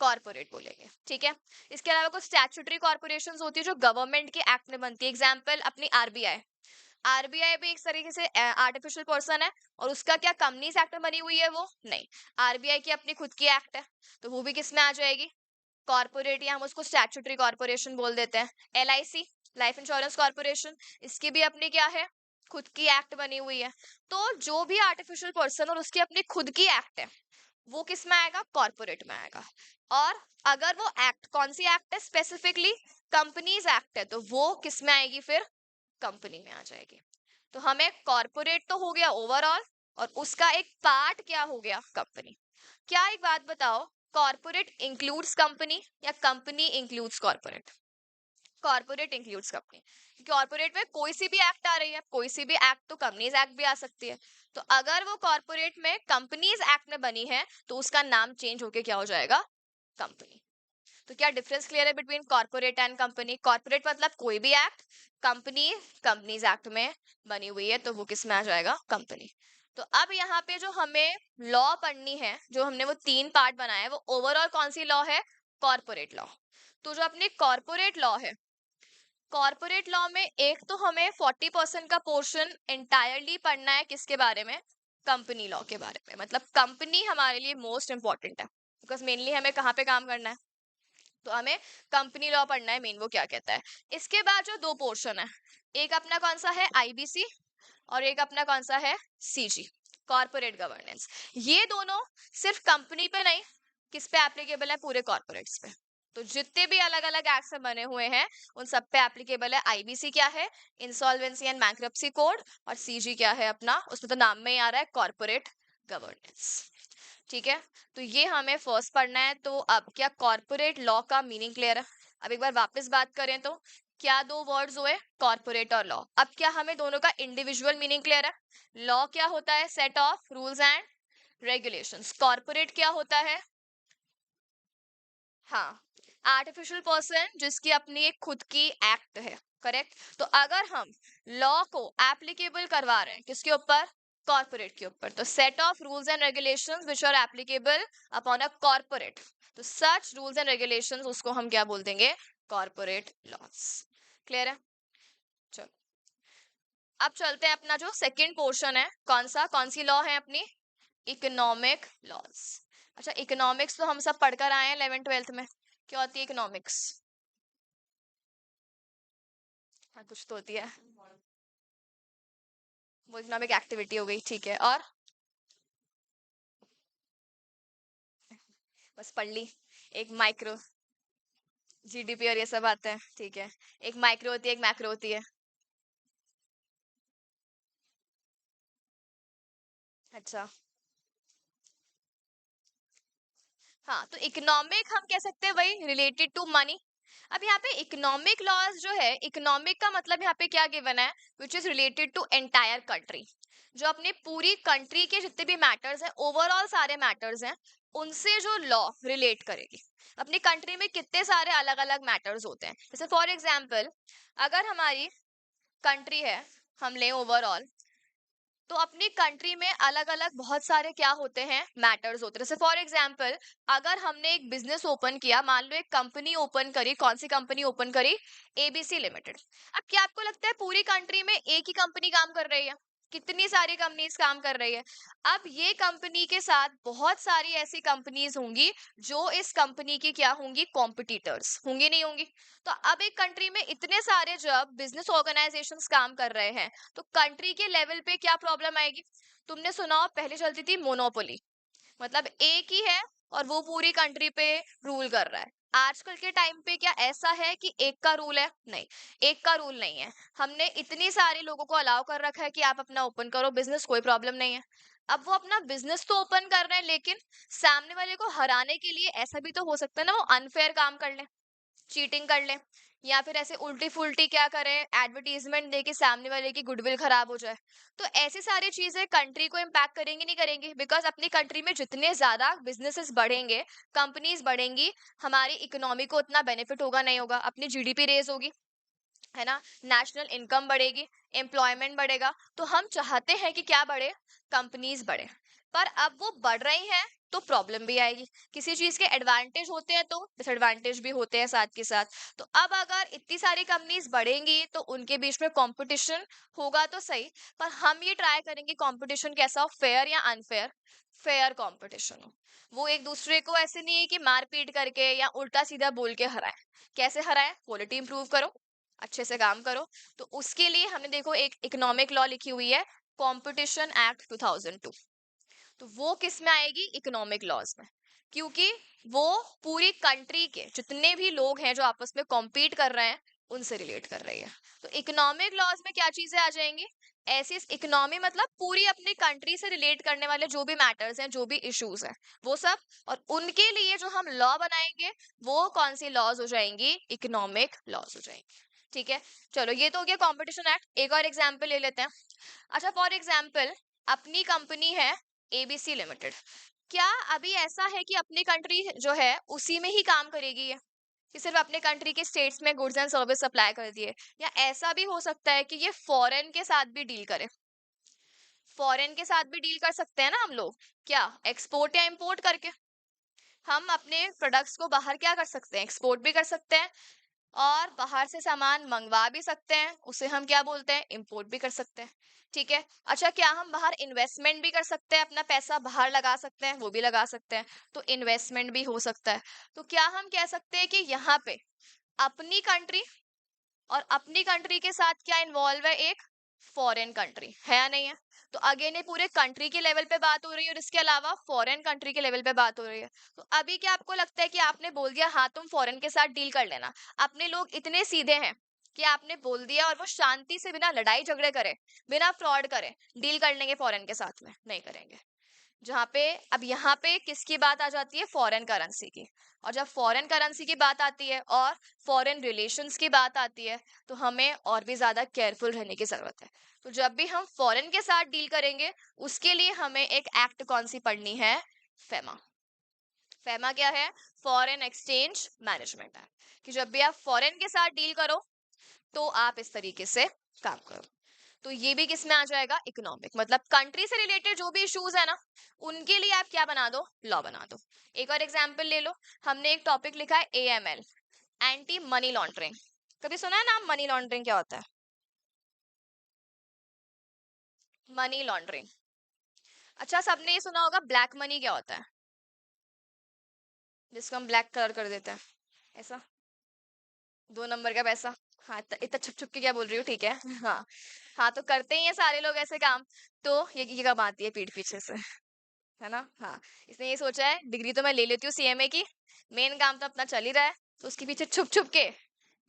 कॉर्पोरेट बोलेंगे। ठीक है, इसके अलावा कुछ स्टैट्यूटरी कॉर्पोरेशंस होती है जो गवर्नमेंट के एक्ट में बनती है, एग्जांपल अपनी आरबीआई। आरबीआई भी एक तरीके से आर्टिफिशियल पर्सन है, और उसका क्या कंपनीज एक्ट में बनी हुई है, वो नहीं। आरबीआई की अपनी खुद की एक्ट है, तो वो भी किस में आ जाएगी, कॉर्पोरेट, या हम उसको स्टैट्यूटरी कॉर्पोरेशन बोल देते हैं। एलआईसी, लाइफ इंश्योरेंस कॉर्पोरेशन, इसकी भी अपनी क्या है, खुद की एक्ट बनी हुई है। तो जो भी आर्टिफिशियल पर्सन और उसकी अपनी खुद की एक्ट है, वो किस में आएगा, कॉर्पोरेट में आएगा। और अगर वो एक्ट कौन सी एक्ट है, स्पेसिफिकली कंपनीज एक्ट है, तो वो किस में आएगी, फिर कंपनी में आ जाएगी। तो हमें कॉर्पोरेट तो हो गया ओवरऑल, और उसका एक पार्ट क्या हो गया, कंपनी। क्या एक बात बताओ, कॉर्पोरेट इंक्लूड्स कंपनी या company includes corporate, corporate includes company. Corporate में कोई सी भी एक्ट आ रही है, कोई सी भी एक्ट तो कंपनीज एक्ट भी आ सकती है। तो अगर वो कॉर्पोरेट में कंपनीज एक्ट में बनी है, तो उसका नाम चेंज होके क्या हो जाएगा, कंपनी। तो क्या डिफरेंस क्लियर है between corporate and company, corporate मतलब कोई भी एक्ट, कंपनी कंपनीज एक्ट में बनी हुई है, तो वो किस में आ जाएगा, कंपनी। तो अब यहाँ पे जो हमें लॉ पढ़नी है, जो हमने वो 3 पार्ट बनाया है, वो ओवरऑल कौन सी लॉ है, कॉर्पोरेट लॉ। तो जो अपनी कॉर्पोरेट लॉ है, कॉर्पोरेट लॉ में एक तो हमें 40% का पोर्शन एंटायरली पढ़ना है, किसके बारे में, कंपनी लॉ के बारे में। मतलब कंपनी हमारे लिए मोस्ट इंपॉर्टेंट है, बिकॉज मेनली हमें कहाँ पे काम करना है, तो हमें कंपनी लॉ पढ़ना है मेन, वो क्या कहता है। इसके बाद जो 2 पोर्शन है, एक अपना कौन सा है, आईबीसी, और एक अपना कौन सा है, सीजी, कॉर्पोरेट गवर्नेंस। ये दोनों सिर्फ कंपनी पे नहीं, किस पे एप्लीकेबल है, पूरे कॉर्पोरेट्स पे। तो जितने भी अलग अलग एक्ट बने हुए हैं, उन सब पे एप्लीकेबल है। आईबीसी क्या है, इंसॉल्वेंसी एंड बैंक्रप्सी कोड, और सीजी क्या है अपना, उसमें तो नाम में ही आ रहा है, कॉर्पोरेट गवर्नेंस। ठीक है, तो ये हमें फर्स्ट पढ़ना है। तो अब क्या कॉर्पोरेट लॉ का मीनिंग क्लियर है। अब एक बार वापस बात करें तो क्या 2 वर्ड्स हुए, कॉर्पोरेट और लॉ। अब क्या हमें दोनों का इंडिविजुअल मीनिंग क्लियर है। लॉ क्या होता है, set of rules and regulations. Corporate क्या होता है, हाँ, आर्टिफिशियल पर्सन जिसकी अपनी एक खुद की एक्ट है, करेक्ट। तो अगर हम लॉ को एप्लीकेबल करवा रहे हैं किसके ऊपर, कॉर्पोरेट के ऊपर, तो set of rules and regulations which are applicable upon a corporate, तो सच रूल्स एंड रेगुलेशंस उसको हम क्या बोल देंगे, कॉर्पोरेट लॉस। क्लियर है, चलो अब चलते हैं अपना जो सेकंड पोर्शन है, कौन सा, कौन सी लॉ है अपनी, इकोनॉमिक लॉज। अच्छा, इकोनॉमिक्स तो हम सब पढ़कर आए हैं 11th 12th में, क्या होती है इकोनॉमिक्स, हाँ कुछ तो होती है, वो इकोनॉमिक एक्टिविटी हो गई, ठीक है। और बस पढ़ ली, एक माइक्रो, जीडीपी और ये सब आते हैं, ठीक है। एक माइक्रो होती है, एक मैक्रो होती है। अच्छा, हाँ, तो इकोनॉमिक हम कह सकते हैं वही रिलेटेड टू मनी। अब यहाँ पे इकोनॉमिक लॉज जो है, इकोनॉमिक का मतलब यहाँ पे क्या गिवन है, which is related to entire country, जो अपनी पूरी कंट्री के जितने भी मैटर्स हैं, ओवरऑल सारे मैटर्स हैं, उनसे जो लॉ रिलेट करेगी। अपनी कंट्री में कितने सारे अलग अलग मैटर्स होते हैं, जैसे फॉर एग्जाम्पल अगर हमारी कंट्री है, हम लें ओवरऑल, तो अपनी कंट्री में अलग अलग बहुत सारे क्या होते हैं, मैटर्स होते हैं। जैसे फॉर एग्जांपल, अगर हमने एक बिजनेस ओपन किया, मान लो एक कंपनी ओपन करी, कौन सी कंपनी ओपन करी, एबीसी लिमिटेड। अब क्या आपको लगता है पूरी कंट्री में एक ही कंपनी काम कर रही है? कितनी सारी कंपनीज काम कर रही है। अब ये कंपनी के साथ बहुत सारी ऐसी कंपनीज होंगी जो इस कंपनी की क्या होंगी, कॉम्पिटिटर्स होंगी, नहीं होंगी? तो अब एक कंट्री में इतने सारे जब बिजनेस ऑर्गेनाइजेशंस काम कर रहे हैं, तो कंट्री के लेवल पे क्या प्रॉब्लम आएगी? तुमने सुना हो पहले चलती थी मोनोपोली, मतलब एक ही है और वो पूरी कंट्री पे रूल कर रहा है। आजकल के टाइम पे क्या ऐसा है कि एक का रूल है? नहीं, एक का रूल नहीं है। हमने इतनी सारे लोगों को अलाउ कर रखा है कि आप अपना ओपन करो बिजनेस, कोई प्रॉब्लम नहीं है। अब वो अपना बिजनेस तो ओपन कर रहे हैं, लेकिन सामने वाले को हराने के लिए ऐसा भी तो हो सकता है ना, वो अनफेयर काम कर ले, चीटिंग कर ले, या फिर ऐसे उल्टी फुल्टी क्या करें, एडवर्टीजमेंट दे के सामने वाले की गुडविल खराब हो जाए। तो ऐसी सारी चीजें कंट्री को इम्पैक्ट करेंगी, नहीं करेंगी? बिकॉज अपनी कंट्री में जितने ज्यादा बिजनेसेस बढ़ेंगे, कंपनीज बढ़ेंगी, हमारी इकोनॉमी को उतना बेनिफिट होगा, नहीं होगा? अपनी जीडीपी रेज होगी, है ना, नेशनल इनकम बढ़ेगी, एम्प्लॉयमेंट बढ़ेगा। तो हम चाहते हैं कि क्या बढ़े, कंपनीज बढ़े। पर अब वो बढ़ रही हैं तो प्रॉब्लम भी आएगी। किसी चीज के एडवांटेज होते हैं तो डिसएडवांटेज भी होते हैं साथ के साथ। तो अब अगर इतनी सारी कंपनीज बढ़ेंगी तो उनके बीच में कंपटीशन होगा तो सही, पर हम ये ट्राई करेंगे कंपटीशन कैसा हो, फेयर या अनफेयर? फेयर कंपटीशन हो। वो एक दूसरे को ऐसे नहीं है कि मारपीट करके या उल्टा सीधा बोल के हराए। कैसे हराए? क्वालिटी इंप्रूव करो, अच्छे से काम करो। तो उसके लिए हमने देखो एक इकोनॉमिक लॉ लिखी हुई है, कंपटीशन एक्ट 2002। तो वो किस में आएगी, इकोनॉमिक लॉज में, क्योंकि वो पूरी कंट्री के जितने भी लोग हैं जो आपस में कॉम्पीट कर रहे हैं उनसे रिलेट कर रही है। तो इकोनॉमिक लॉज में क्या चीजें आ जाएंगी, ऐसी इकोनॉमी मतलब पूरी अपनी कंट्री से रिलेट करने वाले जो भी मैटर्स हैं, जो भी इश्यूज हैं, वो सब। और उनके लिए जो हम लॉ बनाएंगे वो कौन सी लॉज हो जाएंगी, इकोनॉमिक लॉज हो जाएंगी। ठीक है, चलो ये तो हो गया कॉम्पिटिशन एक्ट। एक और एग्जाम्पल ले लेते हैं। अच्छा, फॉर एग्जाम्पल अपनी कंपनी है एबीसी लिमिटेड। क्या अभी ऐसा है कि अपनी कंट्री जो है उसी में ही काम करेगी ये, कि सिर्फ अपने कंट्री के स्टेट्स में गुड्स एंड सर्विस सप्लाई कर दिए? या ऐसा भी हो सकता है कि ये फॉरेन के साथ भी डील करे? फॉरेन के साथ भी डील कर सकते हैं ना हम लोग, क्या एक्सपोर्ट या इंपोर्ट करके हम अपने प्रोडक्ट्स को बाहर क्या कर सकते हैं, एक्सपोर्ट भी कर सकते हैं, और बाहर से सामान मंगवा भी सकते हैं, उसे हम क्या बोलते हैं, इंपोर्ट भी कर सकते हैं। ठीक है, अच्छा क्या हम बाहर इन्वेस्टमेंट भी कर सकते हैं, अपना पैसा बाहर लगा सकते हैं? वो भी लगा सकते हैं, तो इन्वेस्टमेंट भी हो सकता है। तो क्या हम कह सकते हैं कि यहाँ पे अपनी कंट्री और अपनी कंट्री के साथ क्या इन्वॉल्व है, एक फॉरेन कंट्री, है या नहीं है? तो अगेन ये पूरे कंट्री के लेवल पे बात हो रही है और इसके अलावा फॉरेन कंट्री के लेवल पे बात हो रही है। तो अभी क्या आपको लगता है कि आपने बोल दिया हाँ तुम फॉरेन के साथ डील कर लेना, अपने लोग इतने सीधे हैं कि आपने बोल दिया और वो शांति से बिना लड़ाई झगड़े करे, बिना फ्रॉड करे डील कर लेंगे फॉरेन के साथ में? नहीं करेंगे। जहाँ पे अब यहाँ पे किसकी बात आ जाती है, फॉरेन करेंसी की। और जब फॉरेन करेंसी की बात आती है और फॉरेन रिलेशंस की बात आती है तो हमें और भी ज्यादा केयरफुल रहने की जरूरत है। तो जब भी हम फॉरेन के साथ डील करेंगे उसके लिए हमें एक एक्ट कौन सी पढ़नी है, फेमा। फेमा क्या है, फॉरेन एक्सचेंज मैनेजमेंट एक्ट, कि जब भी आप फॉरेन के साथ डील करो तो आप इस तरीके से काम करो। तो ये भी किस में आ जाएगा, इकोनॉमिक, मतलब कंट्री से रिलेटेड जो भी इश्यूज है ना उनके लिए आप क्या बना दो, लॉ बना दो। एक और एग्जांपल ले लो, हमने एक टॉपिक लिखा है एएमएल, एंटी मनी लॉन्ड्रिंग। कभी सुना है नाम, मनी लॉन्ड्रिंग क्या होता है? Money laundering. अच्छा, सबने ये सुना होगा ब्लैक मनी क्या होता है, जिसको हम ब्लैक कलर कर देते हैं, ऐसा 2 नंबर का पैसा। हाँ, इतना छुप छुप के क्या बोल रही हूँ, ठीक है। हाँ, हाँ तो करते ही हैं सारे लोग ऐसे काम। तो ये कब आती है, पीठ पीछे से, है ना। हाँ, इसने ये सोचा है डिग्री तो मैं ले लेती हूँ सीएमए की, मेन काम तो अपना चल ही रहा है, तो उसके पीछे छुप छुप के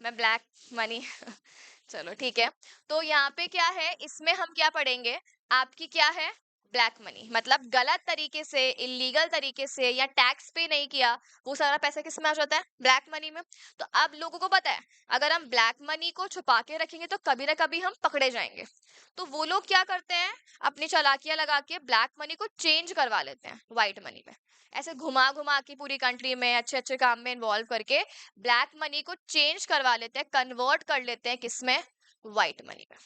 मैं ब्लैक मनी। चलो ठीक है। तो यहाँ पे क्या है, इसमें हम क्या पढ़ेंगे, आपकी क्या है, ब्लैक मनी, मतलब गलत तरीके से, इलीगल तरीके से या टैक्स पे नहीं किया, वो सारा पैसा किस में आ जाता है, ब्लैक मनी में। तो अब लोगों को पता है अगर हम ब्लैक मनी को छुपा के रखेंगे तो कभी ना कभी हम पकड़े जाएंगे। तो वो लोग क्या करते हैं, अपनी चालाकियां लगा के ब्लैक मनी को चेंज करवा लेते हैं व्हाइट मनी में, ऐसे घुमा घुमा के पूरी कंट्री में अच्छे अच्छे काम में इन्वॉल्व करके ब्लैक मनी को चेंज करवा लेते हैं, कन्वर्ट कर लेते हैं किसमें, व्हाइट मनी में।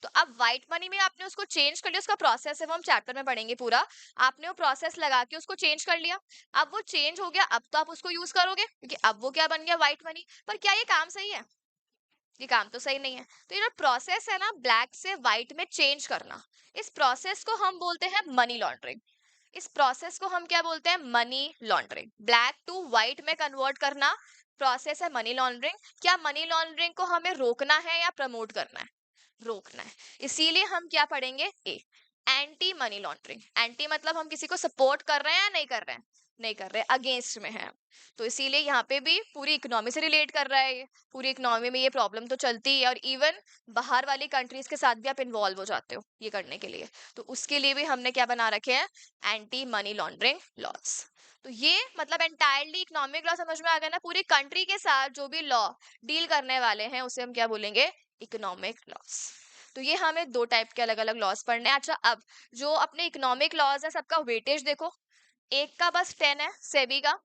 तो अब व्हाइट मनी में आपने उसको चेंज कर लिया, उसका प्रोसेस है वो हम चैप्टर में पढ़ेंगे पूरा। आपने वो प्रोसेस लगा के उसको चेंज कर लिया, अब वो चेंज हो गया, अब तो आप उसको यूज करोगे क्योंकि अब वो क्या बन गया, व्हाइट मनी। पर क्या ये काम सही है? ये काम तो सही नहीं है। तो ये जो प्रोसेस है ना ब्लैक से व्हाइट में चेंज करना, इस प्रोसेस को हम बोलते हैं मनी लॉन्ड्रिंग। इस प्रोसेस को हम क्या बोलते हैं? Money laundering. Black to white में कन्वर्ट करना प्रोसेस है मनी लॉन्ड्रिंग। क्या मनी लॉन्ड्रिंग को हमें रोकना है या प्रमोट करना है? रोकना है। इसीलिए हम क्या पढ़ेंगे? ए, एंटी मनी लॉन्ड्रिंग। एंटी मतलब हम किसी को सपोर्ट कर रहे हैं या नहीं कर रहे हैं? नहीं कर रहे, अगेंस्ट में है। तो इसीलिए यहाँ पे भी पूरी इकोनॉमी से रिलेट कर रहा है ये। पूरी इकोनॉमी में ये प्रॉब्लम तो चलती ही है, और इवन बाहर वाली कंट्रीज के साथ भी आप इन्वॉल्व हो जाते हो ये करने के लिए। तो उसके लिए भी हमने क्या बना रखे हैं? Anti money laundering loss. तो ये मतलब एंटायरली इकोनॉमिक लॉ समझ में आ गया ना? पूरी कंट्री के साथ जो भी लॉ डील करने वाले हैं उसे हम क्या बोलेंगे? Economic loss. तो ये हमें दो टाइप के अलग अलग लॉस पढ़ने हैं। अच्छा, अब जो अपने इकोनॉमिक लॉज है सबका वेटेज देखो, एक का बस 10 है सेबी का,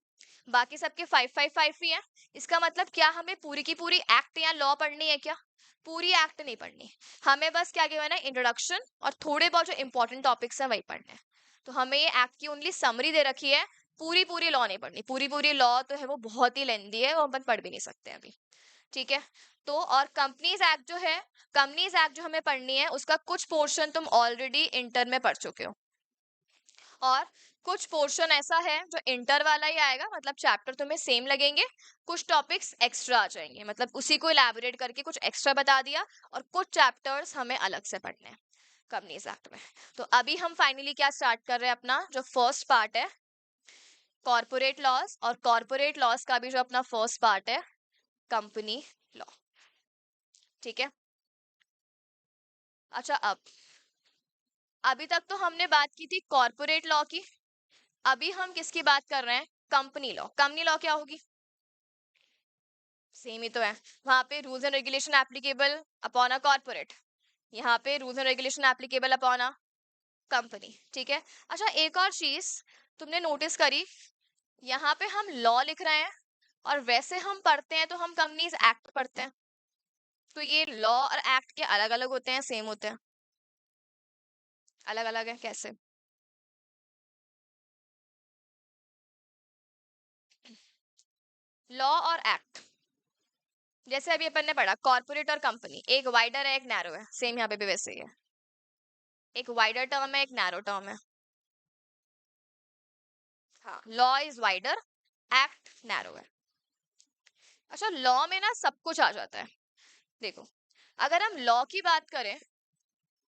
बाकी सबके 5 5 5 ही है। इसका मतलब क्या हमें पूरी की पूरी एक्ट या लॉ पढ़नी है क्या? पूरी एक्ट नहीं पढ़नी, हमें बस क्या गिवन है? इंट्रोडक्शन और थोड़े बहुत जो इंपॉर्टेंट टॉपिक्स है वही पढ़ने हैं। तो हमें ये एक्ट की ओनली समरी दे रखी है, पूरी पूरी लॉ नहीं पढ़नी। पूरी पूरी लॉ तो है वो बहुत ही लेंदी है, वो अपन पढ़ भी नहीं सकते अभी। ठीक है। तो और कंपनीज एक्ट जो है, कंपनीज एक्ट जो हमें पढ़नी है उसका कुछ पोर्शन तुम ऑलरेडी इंटर में पढ़ चुके हो, और कुछ पोर्शन ऐसा है जो इंटर वाला ही आएगा, मतलब चैप्टर तुम्हें सेम लगेंगे, कुछ टॉपिक्स एक्स्ट्रा आ जाएंगे, मतलब उसी को इलैबोरेट करके कुछ एक्स्ट्रा बता दिया, और कुछ चैप्टर्स हमें अलग से पढ़ने हैं कंपनीज एक्ट में। तो अभी हम फाइनली क्या स्टार्ट कर रहे हैं? अपना जो फर्स्ट पार्ट है कॉर्पोरेट लॉस, और कॉर्पोरेट लॉस का भी जो अपना फर्स्ट पार्ट है कंपनी लॉ। ठीक है। अच्छा, अब अभी तक तो हमने बात की थी कॉर्पोरेट लॉ की, अभी हम किसकी बात कर रहे हैं? Company law. कंपनी लॉ क्या होगी? सेम ही तो है। वहां पे rules and regulation applicable upon a corporate, यहाँ पे rules and regulation applicable upon a company. ठीक है। अच्छा, एक और चीज तुमने नोटिस करी, यहाँ पे हम लॉ लिख रहे हैं और वैसे हम पढ़ते हैं तो हम कंपनीज एक्ट पढ़ते हैं। तो ये लॉ और एक्ट के अलग अलग होते हैं, सेम होते हैं? अलग अलग है, कैसे? लॉ और एक्ट, जैसे अभी अपन ने पढ़ा कॉर्पोरेट और कंपनी, एक वाइडर है एक नैरो है, सेम यहाँ पे भी वैसे ही है। एक वाइडर टर्म है एक नैरो टर्म है। हाँ, law is wider, act narrow है। अच्छा, लॉ में ना सब कुछ आ जाता है। देखो, अगर हम लॉ की बात करें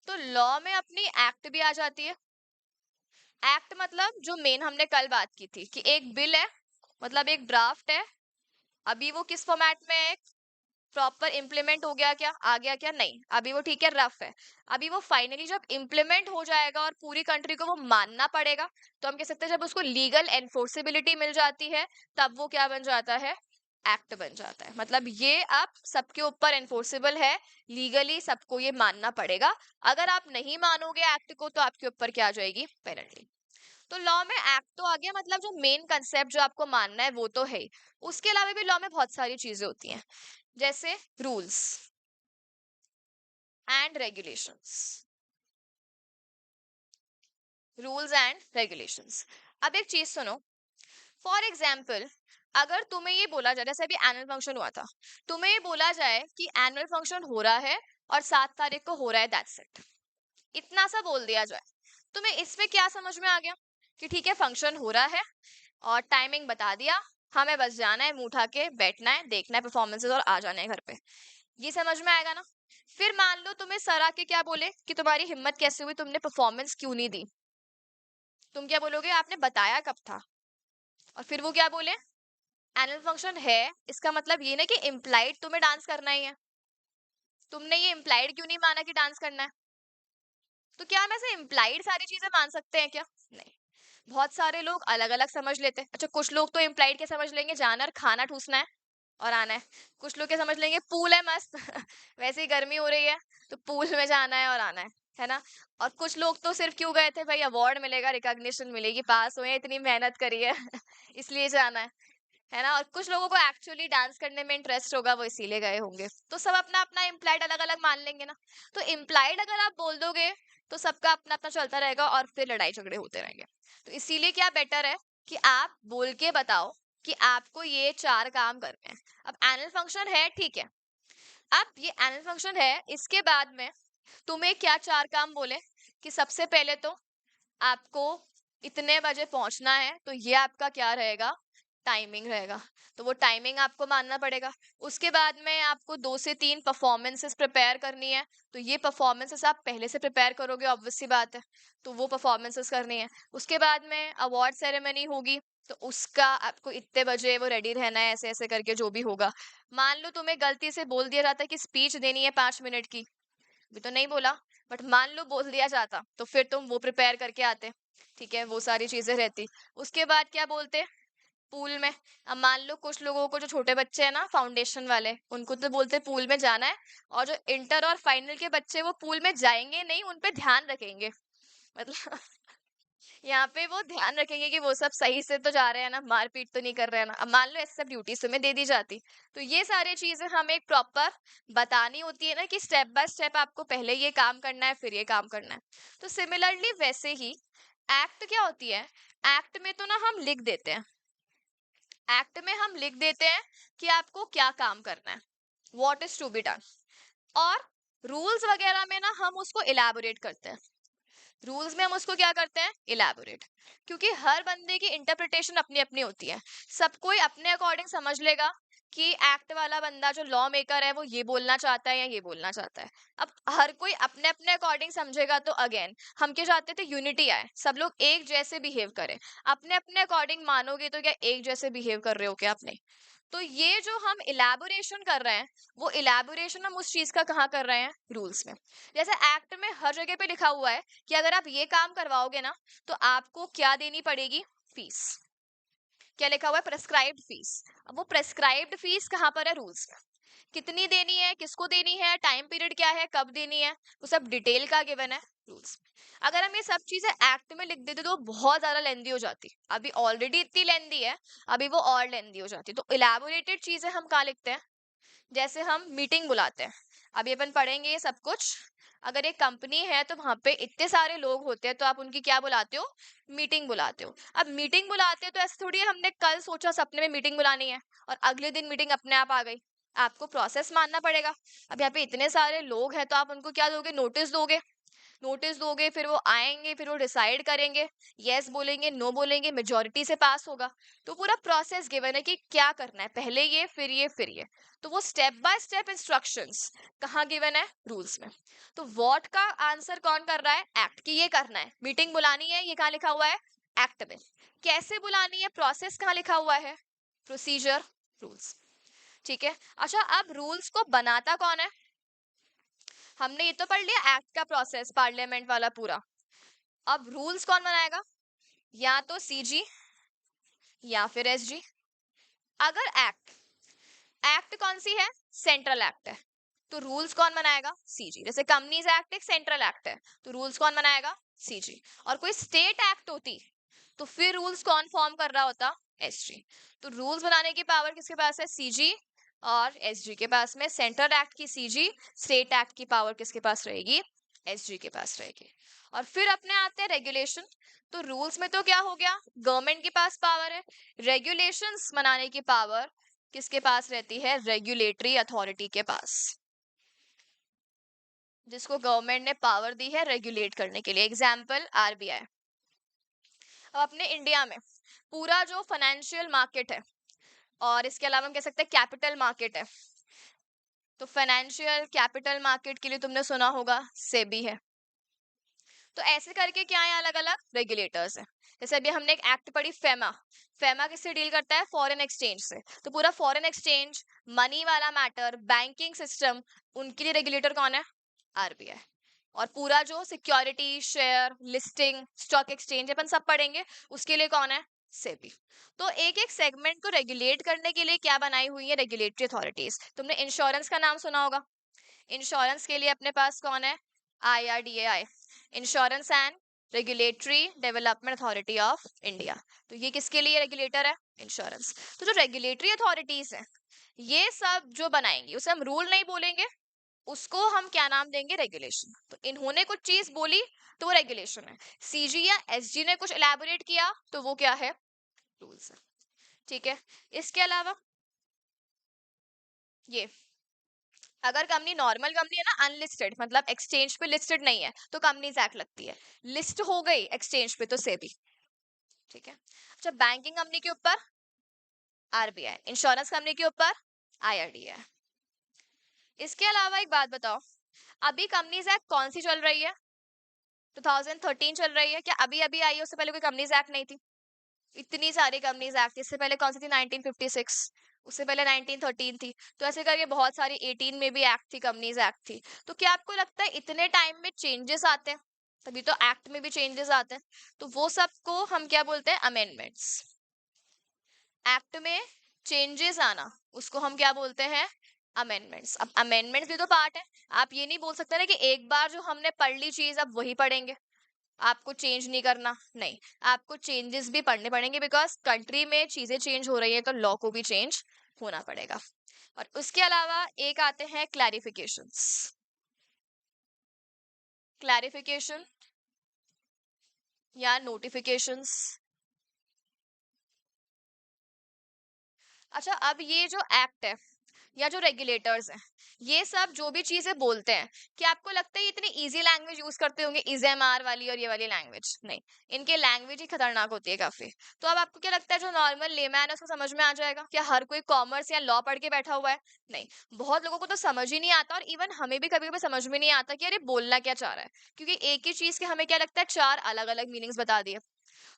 तो लॉ में अपनी एक्ट भी आ जाती है। एक्ट मतलब जो मेन हमने कल बात की थी कि एक बिल है, मतलब एक ड्राफ्ट है, अभी वो किस फॉर्मेट में है? प्रॉपर इम्प्लीमेंट हो गया क्या? आ गया क्या? नहीं, अभी वो ठीक है, रफ है। अभी वो फाइनली जब इम्प्लीमेंट हो जाएगा और पूरी कंट्री को वो मानना पड़ेगा, तो हम कह सकते हैं जब उसको लीगल एनफोर्सेबिलिटी मिल जाती है तब वो क्या बन जाता है? एक्ट बन जाता है। मतलब ये अब सबके ऊपर एनफोर्सेबल है, लीगली सबको ये मानना पड़ेगा। अगर आप नहीं मानोगे एक्ट को तो आपके ऊपर क्या आ जाएगी? पेनल्टी। तो लॉ में एक्ट तो आ गया, मतलब जो मेन कंसेप्ट जो आपको मानना है वो तो है ही। उसके अलावा भी लॉ में बहुत सारी चीजें होती हैं, जैसे rules and regulations. Rules and regulations. अब एक चीज सुनो, फॉर एग्जाम्पल अगर तुम्हें ये बोला जाए, जैसे अभी एनुअल फंक्शन हुआ था, तुम्हें ये बोला जाए कि एनुअल फंक्शन हो रहा है और 7 तारीख को हो रहा है, दैट्स इट, इतना सा बोल दिया जाए, तुम्हें इसमें क्या समझ में आ गया? कि ठीक है फंक्शन हो रहा है और टाइमिंग बता दिया, हमें बस जाना है, मुंह उठा के बैठना है, देखना है परफॉर्मेंसेस और आ जाना है घर पे। ये समझ में आएगा ना? फिर मान लो तुम्हें सर आके क्या बोले कि तुम्हारी हिम्मत कैसे हुई, तुमने परफॉर्मेंस क्यों नहीं दी? तुम क्या बोलोगे? आपने बताया कब था? और फिर वो क्या बोले? एनुअल फंक्शन है, इसका मतलब ये ना कि इम्प्लाइड तुम्हें डांस करना ही है। तुमने ये इम्प्लाइड क्यों नहीं माना कि डांस करना है? तो क्या हम ऐसे इम्प्लाइड सारी चीजें मान सकते हैं क्या? नहीं। बहुत सारे लोग अलग अलग समझ लेते हैं। अच्छा, कुछ लोग तो इम्प्लाइड क्या समझ लेंगे? जाना और खाना ठूसना है और आना है। कुछ लोग क्या समझ लेंगे? पूल है मस्त वैसे ही गर्मी हो रही है तो पूल में जाना है और आना है ना? और कुछ लोग तो सिर्फ क्यों गए थे भाई? अवार्ड मिलेगा, रिकॉग्निशन मिलेगी, पास हुए हैं, इतनी मेहनत करी है इसलिए जाना है। है ना। और कुछ लोगों को एक्चुअली डांस करने में इंटरेस्ट होगा, वो इसीलिए गए होंगे। तो सब अपना अपना इम्प्लाइड अलग अलग मान लेंगे ना। तो इम्प्लाइड अगर आप बोल दोगे तो सबका अपना अपना चलता रहेगा और फिर लड़ाई झगड़े होते रहेंगे। तो इसीलिए क्या बेटर है कि आप बोल के बताओ कि आपको ये 4 काम करने हैं। अब एनुअल फंक्शन है, ठीक है। अब ये एनुअल फंक्शन है, इसके बाद में तुम्हें क्या 4 काम बोले कि सबसे पहले तो आपको इतने बजे पहुंचना है, तो ये आपका क्या रहेगा, टाइमिंग रहेगा। तो वो टाइमिंग आपको मानना पड़ेगा। उसके बाद में आपको 2 से 3 परफॉर्मेंसेस प्रिपेयर करनी है, तो ये परफॉर्मेंसेस आप पहले से प्रिपेयर करोगे, ऑब्वियस सी बात है। तो वो परफॉर्मेंसेस करनी है। उसके बाद में अवार्ड सेरेमनी होगी, तो उसका आपको इतने बजे वो रेडी रहना है, ऐसे ऐसे करके जो भी होगा। मान लो तुम्हें गलती से बोल दिया जाता है कि स्पीच देनी है 5 मिनट की, भी तो नहीं बोला, बट मान लो बोल दिया जाता, तो फिर तुम वो प्रिपेयर करके आते। ठीक है, वो सारी चीजें रहती। उसके बाद क्या बोलते, पूल में। अब मान लो कुछ लोगों को, जो छोटे बच्चे हैं ना फाउंडेशन वाले, उनको तो बोलते पूल में जाना है। और जो इंटर और फाइनल के बच्चे, वो पूल में जाएंगे नहीं, उन पे ध्यान रखेंगे। मतलब यहाँ पे वो ध्यान रखेंगे कि वो सब सही से तो जा रहे हैं ना, मारपीट तो नहीं कर रहे हैं ना। अब मान लो ऐसे सब ड्यूटीज तुम्हें दे दी जाती, तो ये सारी चीजें हमें एक प्रॉपर बतानी होती है ना, कि स्टेप बाय स्टेप आपको पहले ये काम करना है, फिर ये काम करना है। तो सिमिलरली वैसे ही एक्ट क्या होती है, एक्ट में तो ना हम लिख देते हैं, एक्ट में हम लिख देते हैं कि आपको क्या काम करना है, what is to be done. और रूल्स वगैरह में ना हम उसको इलैबोरेट करते हैं, रूल्स में हम उसको क्या करते हैं, इलैबोरेट। क्योंकि हर बंदे की इंटरप्रिटेशन अपनी अपनी होती है, सब कोई अपने अकॉर्डिंग समझ लेगा कि एक्ट वाला बंदा जो लॉ मेकर है वो ये बोलना चाहता है या ये बोलना चाहता है। अब हर कोई अपने अपने अकॉर्डिंग समझेगा, तो अगेन हम क्या चाहते थे, यूनिटी आए, सब लोग एक जैसे बिहेव करें। अपने अपने अकॉर्डिंग मानोगे तो क्या एक जैसे बिहेव कर रहे हो क्या अपने। तो ये जो हम इलैबोरेशन कर रहे हैं, वो इलैबोरेशन हम उस चीज का कहाँ कर रहे हैं, रूल्स में। जैसे एक्ट में हर जगह पे लिखा हुआ है कि अगर आप ये काम करवाओगे ना, तो आपको क्या देनी पड़ेगी, फीस। क्या लिखा हुआ है, प्रेस्क्राइब्ड फीस। अब वो प्रेस्क्राइब्ड फीस कहाँ पर है, रूल्स में। कितनी देनी है, किसको देनी है, टाइम पीरियड क्या है, कब देनी है, वो सब डिटेल का गिवन है रूल्स में। अगर हम ये सब चीजें एक्ट में लिख देते तो बहुत ज्यादा लेंदी हो जाती, अभी ऑलरेडी इतनी लेंदी है, अभी वो और लेंदी हो जाती। तो इलैबोरेटेड चीजें हम कहाँ लिखते हैं, जैसे हम मीटिंग बुलाते हैं, अभी अपन पढ़ेंगे ये सब कुछ। अगर एक कंपनी है तो वहां पे इतने सारे लोग होते हैं, तो आप उनकी क्या बुलाते हो, मीटिंग बुलाते हो। अब मीटिंग बुलाते हो तो ऐसे थोड़ी है हमने कल सोचा सपने में मीटिंग बुलानी है और अगले दिन मीटिंग अपने आप आ गई। आपको प्रोसेस मानना पड़ेगा। अब यहाँ पे इतने सारे लोग हैं, तो आप उनको क्या दोगे, नोटिस दोगे। नोटिस दोगे, फिर वो आएंगे, फिर वो डिसाइड करेंगे, यस बोलेंगे, नो बोलेंगे, मेजोरिटी से पास होगा। तो पूरा प्रोसेस गिवन है कि क्या करना है, पहले ये, फिर ये, फिर ये। तो वो स्टेप बाय स्टेप इंस्ट्रक्शंस कहाँ गिवन है, रूल्स में। तो व्हाट का आंसर कौन कर रहा है, एक्ट की, ये करना है, मीटिंग बुलानी है, ये कहाँ लिखा हुआ है, एक्ट में। कैसे बुलानी है, प्रोसेस कहाँ लिखा हुआ है, प्रोसीजर, रूल्स। ठीक है। अच्छा, अब रूल्स को बनाता कौन है, हमने ये तो पढ़ लिया एक्ट का प्रोसेस, पार्लियामेंट वाला पूरा। अब रूल्स कौन बनाएगा, या तो सीजी या फिर एसजी। अगर एक्ट, एक्ट कौन सी है, सेंट्रल एक्ट है, तो रूल्स कौन बनाएगा, सीजी। जैसे कंपनीज एक्ट एक सेंट्रल एक्ट है, तो रूल्स कौन बनाएगा, सीजी। और कोई स्टेट एक्ट होती तो फिर रूल्स कौन फॉर्म कर रहा होता, एसजी। तो रूल्स बनाने की पावर किसके पास है, सीजी और एसजी के पास में। सेंट्रल एक्ट की सीजी, स्टेट एक्ट की पावर किसके पास रहेगी, एसजी के पास रहेगी। और फिर अपने आते हैं रेगुलेशन। तो रूल्स में तो क्या हो गया, गवर्नमेंट के पास पावर है। रेगुलेशंस बनाने की पावर किसके पास रहती है, रेगुलेटरी अथॉरिटी के पास, जिसको गवर्नमेंट ने पावर दी है रेगुलेट करने के लिए। Example RBI. अब अपने इंडिया में पूरा जो फाइनेंशियल मार्केट है, और इसके अलावा हम कह सकते हैं कैपिटल मार्केट है, तो फाइनेंशियल कैपिटल मार्केट के लिए तुमने सुना होगा सेबी है। तो ऐसे करके क्या है, अलग अलग रेगुलेटर्स है। जैसे अभी हमने एक एक्ट पढ़ी, फेमा। फेमा किससे डील करता है, फॉरेन एक्सचेंज से। तो पूरा फॉरेन एक्सचेंज, मनी वाला मैटर, बैंकिंग सिस्टम, उनके लिए रेगुलेटर कौन है, आरबीआई। और पूरा जो security, share listing, stock exchange अपन सब पढ़ेंगे, उसके लिए कौन है, सेबी। तो एक एक सेगमेंट को रेगुलेट करने के लिए क्या बनाई हुई है, रेगुलेटरी अथॉरिटीज। तुमने इंश्योरेंस का नाम सुना होगा, इंश्योरेंस के लिए अपने पास कौन है, IRDAI, insurance and regulatory development authority of India. तो ये किसके लिए रेगुलेटर है? इंश्योरेंस। तो जो रेगुलेटरी अथॉरिटीज है ये सब जो बनाएंगी उसे हम रूल नहीं बोलेंगे, उसको हम क्या नाम देंगे? रेगुलेशन। तो इन्होंने कुछ चीज बोली तो वो रेगुलेशन है, सीजी या एसजी ने कुछ एलैबोरेट किया तो वो क्या है? रूल्स है। ठीक है। इसके अलावा ये, अगर कंपनी नॉर्मल कंपनी है ना, अनलिस्टेड मतलब एक्सचेंज पे लिस्टेड नहीं है, तो कंपनीज एक्ट लगती है। लिस्ट हो गई एक्सचेंज पे तो सेबी। ठीक है। अच्छा, बैंकिंग कंपनी के ऊपर आरबीआई, इंश्योरेंस कंपनी के ऊपर आईआरडीए। इसके अलावा एक बात बताओ, अभी कंपनीज एक्ट कौन सी चल रही है? 2013 चल रही है क्या? अभी अभी आई है, उससे पहले कोई कंपनीज एक्ट नहीं थी? इतनी सारी कंपनीज एक्ट, इससे पहले कौन सी थी? 1956। उससे पहले 1913 थी। तो ऐसे करके बहुत सारी 18 में भी एक्ट थी, कंपनीज एक्ट थी। तो क्या आपको लगता है इतने टाइम में चेंजेस आते हैं? तभी तो एक्ट में भी चेंजेस आते हैं। तो वो सबको हम क्या बोलते हैं? अमेंडमेंट्स। एक्ट में चेंजेस आना उसको हम क्या बोलते हैं? अमेंडमेंट्स। अब अमेंडमेंट्स भी तो पार्ट है। आप ये नहीं बोल सकते ना कि एक बार जो हमने पढ़ ली चीज अब वही पढ़ेंगे, आपको चेंज नहीं करना। नहीं, आपको चेंजेस भी पढ़ने पड़ेंगे, बिकॉज कंट्री में चीजें चेंज हो रही है तो लॉ को भी चेंज होना पड़ेगा। और उसके अलावा एक आते हैं क्लैरिफिकेशंस। क्लैरिफिकेशन या नोटिफिकेशंस। अच्छा, अब ये जो एक्ट है या जो रेगुलेटर्स हैं, ये सब जो भी चीजें बोलते हैं, क्या आपको लगता है ये इतनी इजी लैंग्वेज यूज करते होंगे? इजेएमआर वाली और ये वाली लैंग्वेज नहीं, इनके लैंग्वेज ही खतरनाक होती है काफी। तो अब आपको क्या लगता है जो नॉर्मल लेमैन है उसको समझ में आ जाएगा क्या? हर कोई कॉमर्स या लॉ पढ़ के बैठा हुआ है? नहीं, बहुत लोगों को तो समझ ही नहीं आता, और इवन हमें भी कभी कभी समझ में नहीं आता कि अरे बोलना क्या चाह रहा है, क्योंकि एक ही चीज के हमें क्या लगता है चार अलग अलग मीनिंग्स बता दिए।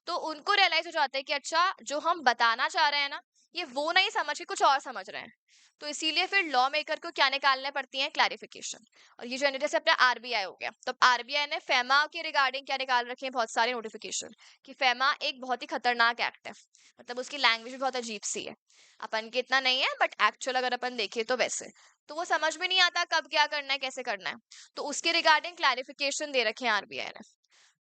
तो उनको रियलाइज हो जाता है कि अच्छा, जो हम बताना चाह रहे हैं ना, ये वो नहीं समझ के कुछ और समझ रहे हैं। तो इसीलिए फिर लॉ मेकर को क्या निकालने पड़ती है? क्लैरिफिकेशन। और ये जो जैसे अपना आरबीआई हो गया, तो आरबीआई ने फेमा के रिगार्डिंग क्या निकाल रखे हैं? बहुत सारे नोटिफिकेशन, कि फेमा एक बहुत ही खतरनाक एक्ट है, मतलब उसकी लैंग्वेज भी बहुत अजीब सी है। अपन के इतना नहीं है, बट एक्चुअल अगर अपन देखें तो वैसे, तो वो समझ में नहीं आता कब क्या करना है, कैसे करना है। तो उसके रिगार्डिंग क्लैरिफिकेशन दे रखे हैं आरबीआई ने।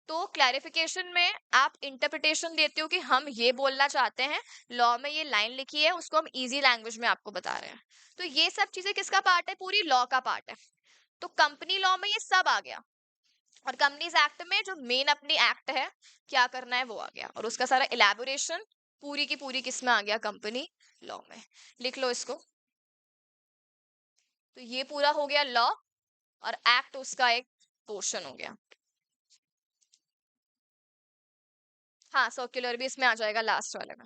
तो क्लैरिफिकेशन में आप इंटरप्रिटेशन देते हो कि हम ये बोलना चाहते हैं, लॉ में ये लाइन लिखी है, उसको हम इजी लैंग्वेज में आपको बता रहे हैं। तो ये सब चीजें किसका पार्ट है? पूरी लॉ का पार्ट है। तो कंपनी लॉ में ये सब आ गया, और कंपनीज एक्ट में जो मेन अपनी एक्ट है क्या करना है वो आ गया, और उसका सारा इलेबोरेशन पूरी की पूरी किस में आ गया? कंपनी लॉ में। लिख लो इसको। तो ये पूरा हो गया लॉ, और एक्ट उसका एक पोर्शन हो गया। हाँ, सर्कुलर भी इसमें आ जाएगा लास्ट वाले में।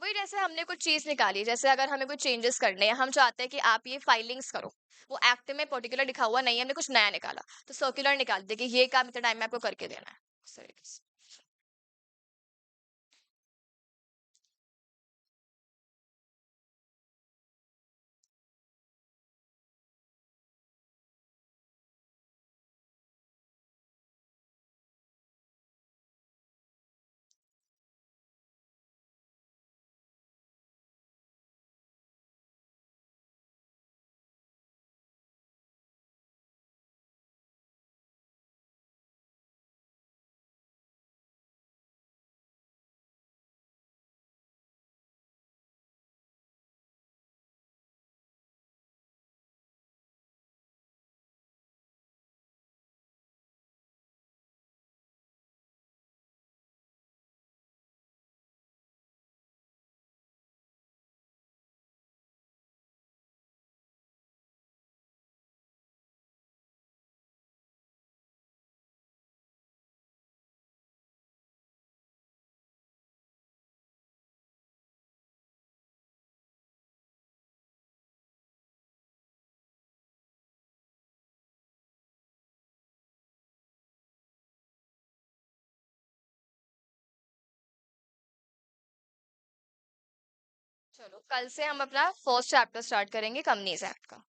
वही, जैसे हमने कुछ चीज निकाली, जैसे अगर हमें कुछ चेंजेस करने हैं, हम चाहते हैं कि आप ये फाइलिंग्स करो, वो एक्ट में पर्टिकुलर लिखा हुआ नहीं है, हमने कुछ नया निकाला, तो सर्कुलर निकाल दे कि ये काम इतने टाइम में आपको करके देना है, उस तरीके से। चलो, कल से हम अपना फर्स्ट चैप्टर स्टार्ट करेंगे कंपनीज एक्ट का।